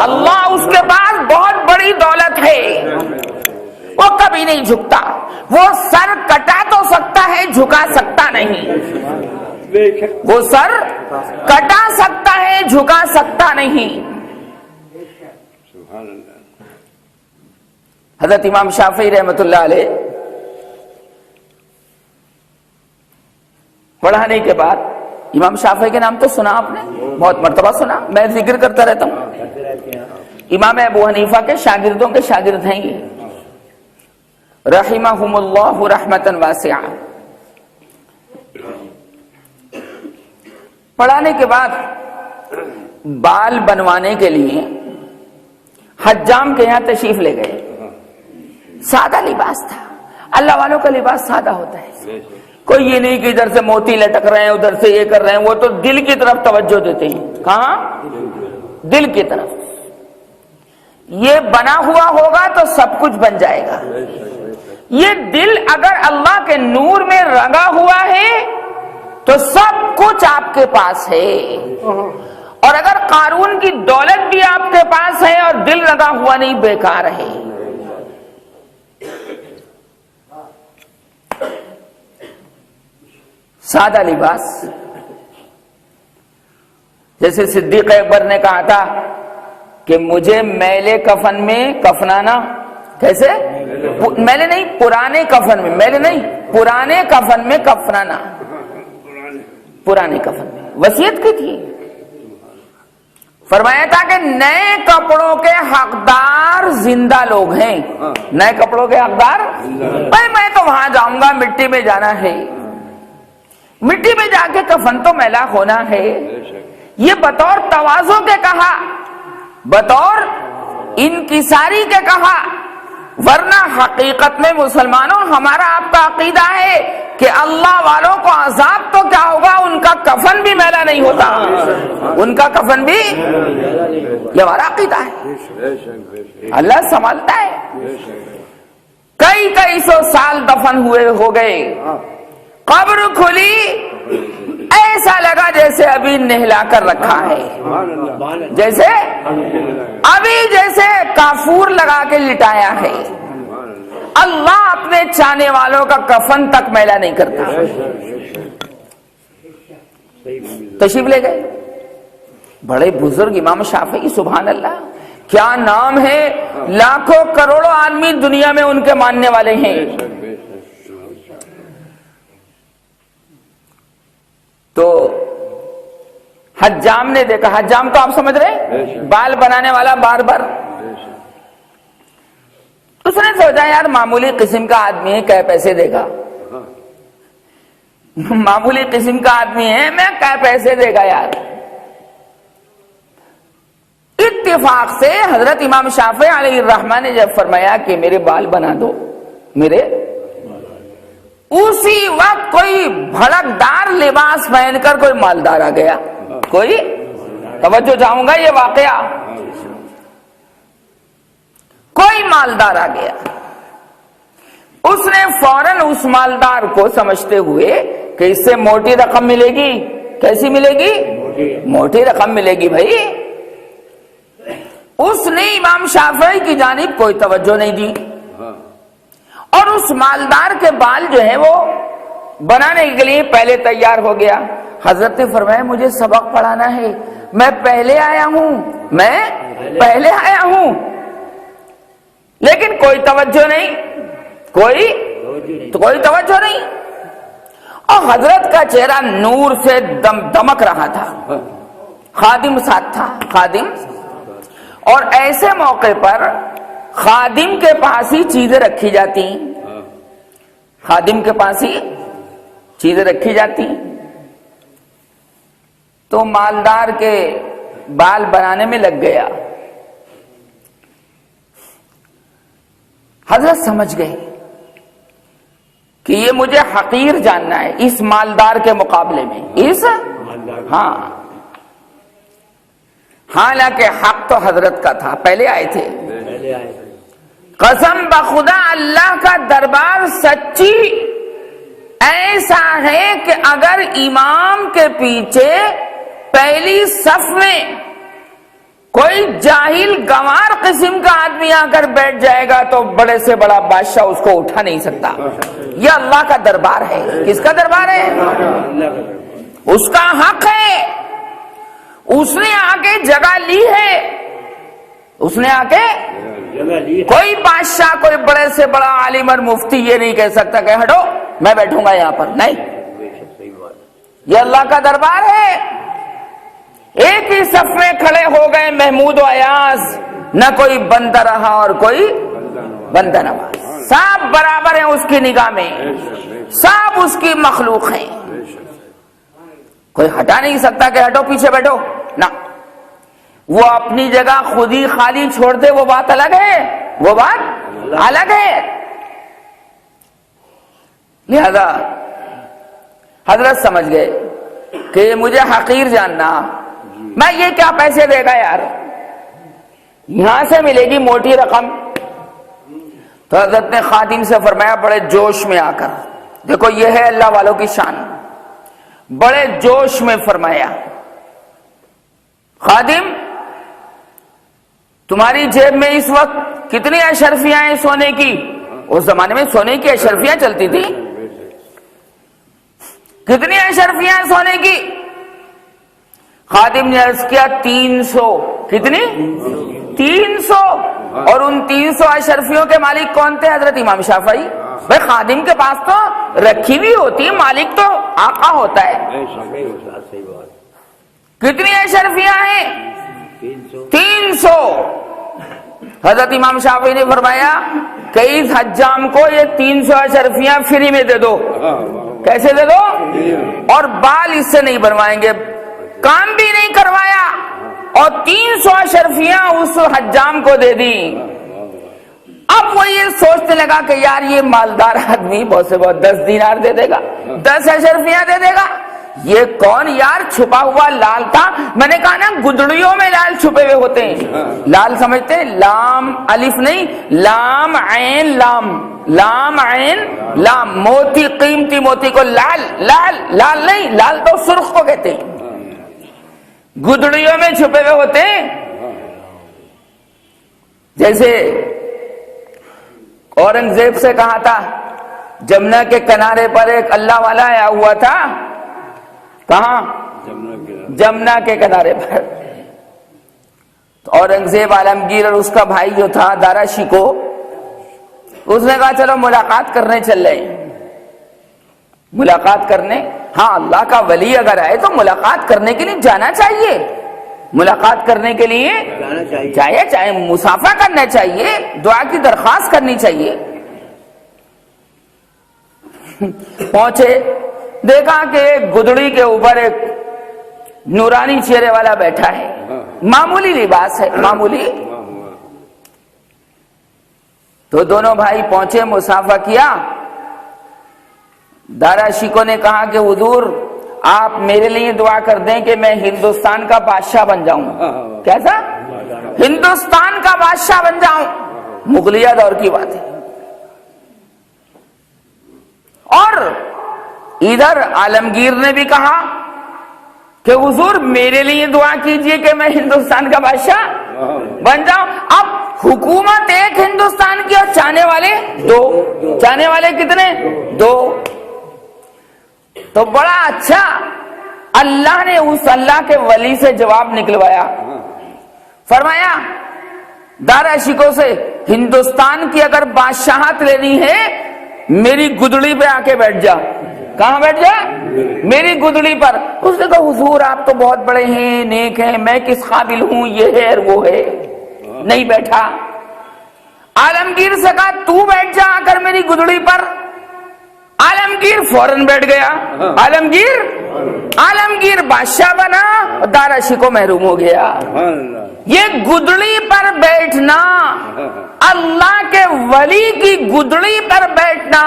اللہ اس کے پاس بہت بڑی دولت ہے. وہ کبھی نہیں جھکتا. وہ سر کٹا تو سکتا ہے، جھکا سکتا نہیں. وہ سر کٹا سکتا ہے، جھکا سکتا نہیں. حضرت امام شافعی رحمۃ اللہ علیہ پڑھانے کے بعد، امام شافعی کے نام تو سنا آپ نے، بہت مرتبہ سنا، میں ذکر کرتا رہتا ہوں. امام ابو حنیفہ کے شاگردوں کے شاگرد ہیں یہ، رحمہم اللہ رحمتا واسعہ۔ پڑھانے کے بعد بال بنوانے کے لیے حجام کے یہاں تشریف لے گئے۔ سادہ لباس تھا، اللہ والوں کا لباس سادہ ہوتا ہے، کوئی یہ نہیں کہ ادھر سے موتی لٹک رہے ہیں ادھر سے یہ کر رہے ہیں، وہ تو دل کی طرف توجہ دیتے ہیں۔ کہاں؟ دل کی طرف۔ یہ بنا ہوا ہوگا تو سب کچھ بن جائے گا۔ یہ دل اگر اللہ کے نور میں رنگا ہوا ہے تو سب کچھ آپ کے پاس ہے، اور اگر قارون کی دولت بھی آپ کے پاس ہے اور دل لگا ہوا نہیں، بیکار ہے۔ سادہ لباس، جیسے صدیق اکبر نے کہا تھا کہ مجھے میلے کفن میں کفنانا، کیسے؟ میلے نہیں، پرانے کفن میں، میلے نہیں، پرانے کفن میں کفنانا، پرانے کفن میں وصیت کی تھی۔ فرمایا تھا کہ نئے کپڑوں کے حقدار زندہ لوگ ہیں، نئے کپڑوں کے حقدار، میں تو وہاں جاؤں گا، مٹی میں جانا ہے، مٹی میں جا کے کفن تو میلا ہونا ہے۔ یہ بطور تواضع کے کہا، بطور انکساری کے کہا، ورنہ حقیقت میں مسلمانوں ہمارا آپ کا عقیدہ ہے کہ اللہ والوں کو عذاب تو کیا ہوگا، ان کا کفن بھی میلا نہیں ہوتا، ان کا کفن بھی، یہ ہمارا عقیدہ ہے، اللہ سنبھالتا ہے۔ کئی سو سال دفن ہوئے ہو گئے، قبر کھلی، ایسا لگا جیسے ابھی نہلا کر رکھا ہے، جیسے ابھی جیسے کافور لگا کے لٹایا ہے۔ اللہ اپنے چاہنے والوں کا کفن تک میلا نہیں کرتا۔ تشریف لے گئے بڑے بزرگ امام شافعی، سبحان اللہ، کیا نام ہے، لاکھوں کروڑوں آدمی دنیا میں ان کے ماننے والے ہیں۔ تو حجام نے دیکھا، حجام تو آپ سمجھ رہے، بال بنانے والا باربر، اس نے سوچا یار معمولی قسم کا آدمی ہے، کیا پیسے دے گا، معمولی قسم کا آدمی ہے، میں کیا پیسے دے گا یار۔ اتفاق سے حضرت امام شافعی علیہ الرحمہ نے جب فرمایا کہ میرے بال بنا دو، میرے، اسی وقت کوئی بھڑکدار لباس پہن کر کوئی مالدار آ گیا، کوئی، توجہ چاہوں گا یہ واقعہ، کوئی مالدار آ گیا، اس نے فوراً اس مالدار کو سمجھتے ہوئے کہ اس سے موٹی رقم ملے گی، کیسی ملے گی، موٹی رقم ملے گی بھائی، اس نے امام شافعی کی جانب کوئی توجہ نہیں دی، اور اس مالدار کے بال جو ہے وہ بنانے کے لیے پہلے تیار ہو گیا۔ حضرت نے فرمایا مجھے سبق پڑھانا ہے، میں پہلے آیا ہوں، میں پہلے آیا ہوں، لیکن کوئی توجہ نہیں، کوئی توجہ نہیں، اور حضرت کا چہرہ نور سے دمک رہا تھا، خادم ساتھ تھا، خادم، اور ایسے موقع پر خادم کے پاس ہی چیزیں رکھی جاتی، خادم کے پاس ہی چیزیں رکھی جاتی، تو مالدار کے بال بنانے میں لگ گیا۔ حضرت سمجھ گئے کہ یہ مجھے حقیر جاننا ہے اس مالدار کے مقابلے میں، اس، ہاں، حالانکہ حق تو حضرت کا تھا، پہلے آئے تھے۔ قسم بخدا اللہ کا دربار سچی ایسا ہے کہ اگر امام کے پیچھے پہلی صف میں کوئی جاہل گنوار قسم کا آدمی آ کر بیٹھ جائے گا تو بڑے سے بڑا بادشاہ اس کو اٹھا نہیں سکتا۔ یہ اللہ کا دربار ہے۔ کس کا دربار ہے؟ اس کا حق ہے، اس نے آ کے جگہ لی ہے، اس نے آ کے، کوئی بادشاہ، کوئی بڑے سے بڑا عالم اور مفتی یہ نہیں کہہ سکتا کہ ہٹو میں بیٹھوں گا یہاں پر، نہیں، یہ اللہ کا دربار ہے۔ ایک ہی صف میں کھڑے ہو گئے محمود و ایاز، نہ کوئی بندہ رہا اور کوئی بندہ نواز، سب برابر ہیں اس کی نگاہ میں، سب اس کی مخلوق ہیں، کوئی ہٹا نہیں سکتا کہ ہٹو پیچھے بیٹھو، نہ، وہ اپنی جگہ خود ہی خالی چھوڑ دے، وہ بات الگ ہے، وہ بات الگ ہے۔ لہذا حضرت سمجھ گئے کہ مجھے حقیر جاننا، میں یہ کیا پیسے دے گا یار، یہاں سے ملے گی موٹی رقم۔ تو حضرت نے خادم سے فرمایا بڑے جوش میں آ کر، دیکھو یہ ہے اللہ والوں کی شان، بڑے جوش میں فرمایا خادم تمہاری جیب میں اس وقت کتنی اشرفیاں ہیں سونے کی؟ اس زمانے میں سونے کی اشرفیاں چلتی تھی، کتنی اشرفیاں ہیں سونے کی؟ خادم نے عرض کیا 300۔ کتنی؟ 300۔ اور ان 300 اشرفیوں کے مالک کون تھے؟ حضرت امام شافعی۔ بھائی خادم کے پاس تو رکھی ہوئی ہوتی، مالک تو آقا ہوتا ہے۔ کتنی اشرفیاں ہیں؟ 300۔ حضرت امام شافعی نے فرمایا کہ اس حجام کو یہ 300 اشرفیاں فری میں دے دو۔ کیسے دے دو؟ اور بال اس سے نہیں بنوائیں گے، کام بھی نہیں کروایا، اور 300 اشرفیاں اس حجام کو دے دی۔ اب وہ یہ سوچنے لگا کہ یار یہ مالدار آدمی بہت سے بہت 10 دینار دے دے گا، 10 اشرفیاں دے دے گا، یہ کون یار چھپا ہوا لال تھا؟ میں نے کہا نا گدڑیوں میں لال چھپے ہوئے ہوتے ہیں، لال سمجھتے ہیں؟ لام الف نہیں، لام عین لام، لام عین لام، موتی، قیمتی موتی کو لال، لال لال نہیں، لال تو سرخ کو کہتے ہیں، گدڑیوں میں چھپے ہوئے ہوتے ہیں۔ جیسے اورنگزیب سے کہا تھا، جمنا کے کنارے پر ایک اللہ والا آیا ہوا تھا، کہاں؟ جمنا کے کنارے پر۔ تو اورنگزیب عالمگیر اور اس کا بھائی جو تھا دارا شیکو، اس نے کہا چلو ملاقات کرنے چل رہے ہیں۔ ملاقات کرنے؟ ہاں، اللہ کا ولی اگر آئے تو ملاقات کرنے کے لیے جانا چاہیے، ملاقات کرنے کے لیے چاہے مسافہ کرنا چاہیے، دعا کی درخواست کرنی چاہیے۔ پہنچے، دیکھا کہ ایک گدڑی کے اوپر ایک نورانی چہرے والا بیٹھا ہے، معمولی لباس ہے، معمولی۔ تو دونوں بھائی پہنچے، مسافہ کیا۔ دارا شیکو نے کہا کہ حضور آپ میرے لیے دعا کر دیں کہ میں ہندوستان کا بادشاہ بن جاؤں۔ کیسا؟ ہندوستان کا بادشاہ بن جاؤں، مغلیہ دور کی بات ہے۔ اور ادھر عالمگیر نے بھی کہا کہ حضور میرے لیے دعا کیجئے کہ میں ہندوستان کا بادشاہ بن جاؤں۔ اب حکومت ایک ہندوستان کی اور چاہنے والے 2، چاہنے والے کتنے؟ 2۔ تو بڑا اچھا اللہ نے اس اللہ کے ولی سے جواب نکلوایا، فرمایا دارا شیکو سے ہندوستان کی اگر بادشاہت لینی ہے میری گدڑی پہ آ کے بیٹھ جا۔ کہاں بیٹھ جا؟ میری گدڑی پر۔ اس نے کہا حضور آپ تو بہت بڑے ہیں، نیک ہیں، میں کس قابل ہوں، یہ ہے اور وہ ہے، نہیں بیٹھا۔ عالمگیر سے کہا تو بیٹھ جا آ کر میری گدڑی پر۔ عالمگیر فوراً بیٹھ گیا۔ عالمگیر بادشاہ بنا اور دارا شیکو محروم ہو گیا۔ یہ گدڑی پر بیٹھنا، اللہ کے ولی کی گدڑی پر بیٹھنا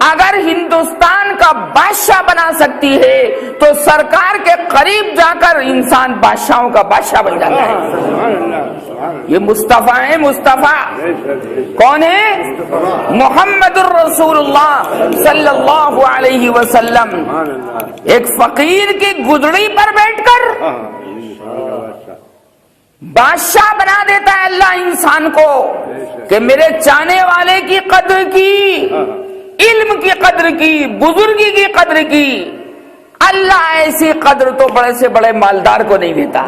اگر ہندوستان کا بادشاہ بنا سکتی ہے تو سرکار کے قریب جا کر انسان بادشاہوں کا بادشاہ بن جاتا ہے۔ یہ مصطفیٰ ہے، مصطفیٰ کون ہے؟ محمد الرسول اللہ صلی اللہ علیہ وسلم۔ ایک فقیر کی گدڑی پر بیٹھ کر بادشاہ بنا دیتا ہے اللہ انسان کو کہ میرے چاہنے والے کی قدر کی، علم کی قدر کی، بزرگی کی قدر کی۔ اللہ ایسی قدر تو بڑے سے بڑے مالدار کو نہیں دیتا،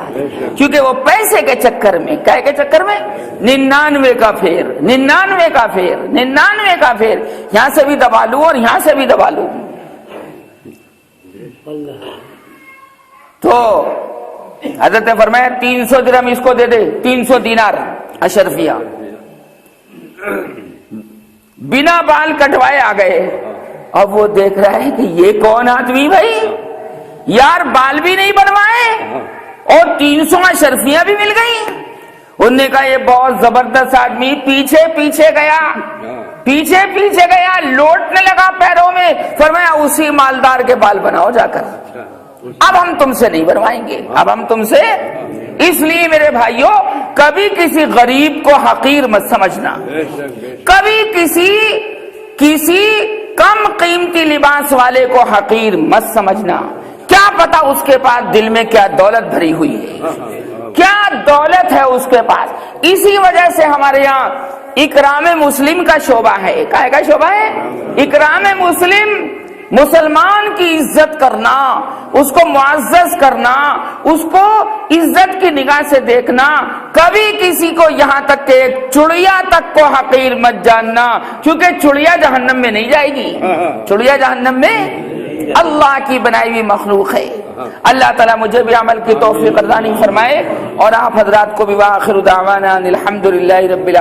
کیونکہ وہ پیسے کے چکر میں، کیا کے چکر میں؟ 99 کا پھیر، 99 کا پھیر، 99 کا پھیر، یہاں سے بھی دبا لوں اور یہاں سے بھی دبا لوں۔ تو حضرت نے فرمایا 300 درہم اس کو دے دے، 300 دینار۔ اشرفیہ بنا بال کٹوائے آ گئے. اب وہ دیکھ رہا ہے کہ یہ کون آدمی بھائی, یار بال بھی نہیں بنوائے اور 300 اشرفیاں بھی مل گئی. انہوں نے کہا یہ بہت زبردست آدمی. پیچھے پیچھے گیا لوٹنے لگا پیروں میں, فرمایا اسی مالدار کے بال بناؤ جا کر, اب ہم تم سے نہیں بنوائیں گے, اب ہم تم سے. اس لیے میرے بھائیوں کبھی کسی غریب کو حقیر مت سمجھنا, کبھی کسی کم قیمتی لباس والے کو حقیر مت سمجھنا. کیا پتا اس کے پاس دل میں کیا دولت بھری ہوئی ہے, کیا دولت ہے اس کے پاس. اسی وجہ سے ہمارے یہاں اکرام مسلم کا شعبہ ہے. کیا کا شعبہ ہے؟ اکرام مسلم. مسلمان کی عزت کرنا, اس کو معزز کرنا, اس کو عزت کی نگاہ سے دیکھنا. کبھی کسی کو یہاں تک کہ ایک چڑیا تک کو حقیر مت جاننا, کیونکہ چڑیا جہنم میں نہیں جائے گی. چڑیا جہنم میں اللہ کی بنائی ہوئی مخلوق ہے. اللہ تعالیٰ مجھے بھی عمل کی توفیق عطا فرمائے اور آپ حضرات کو بھی. وآخر دعوانا الحمدللہ رب العالمین.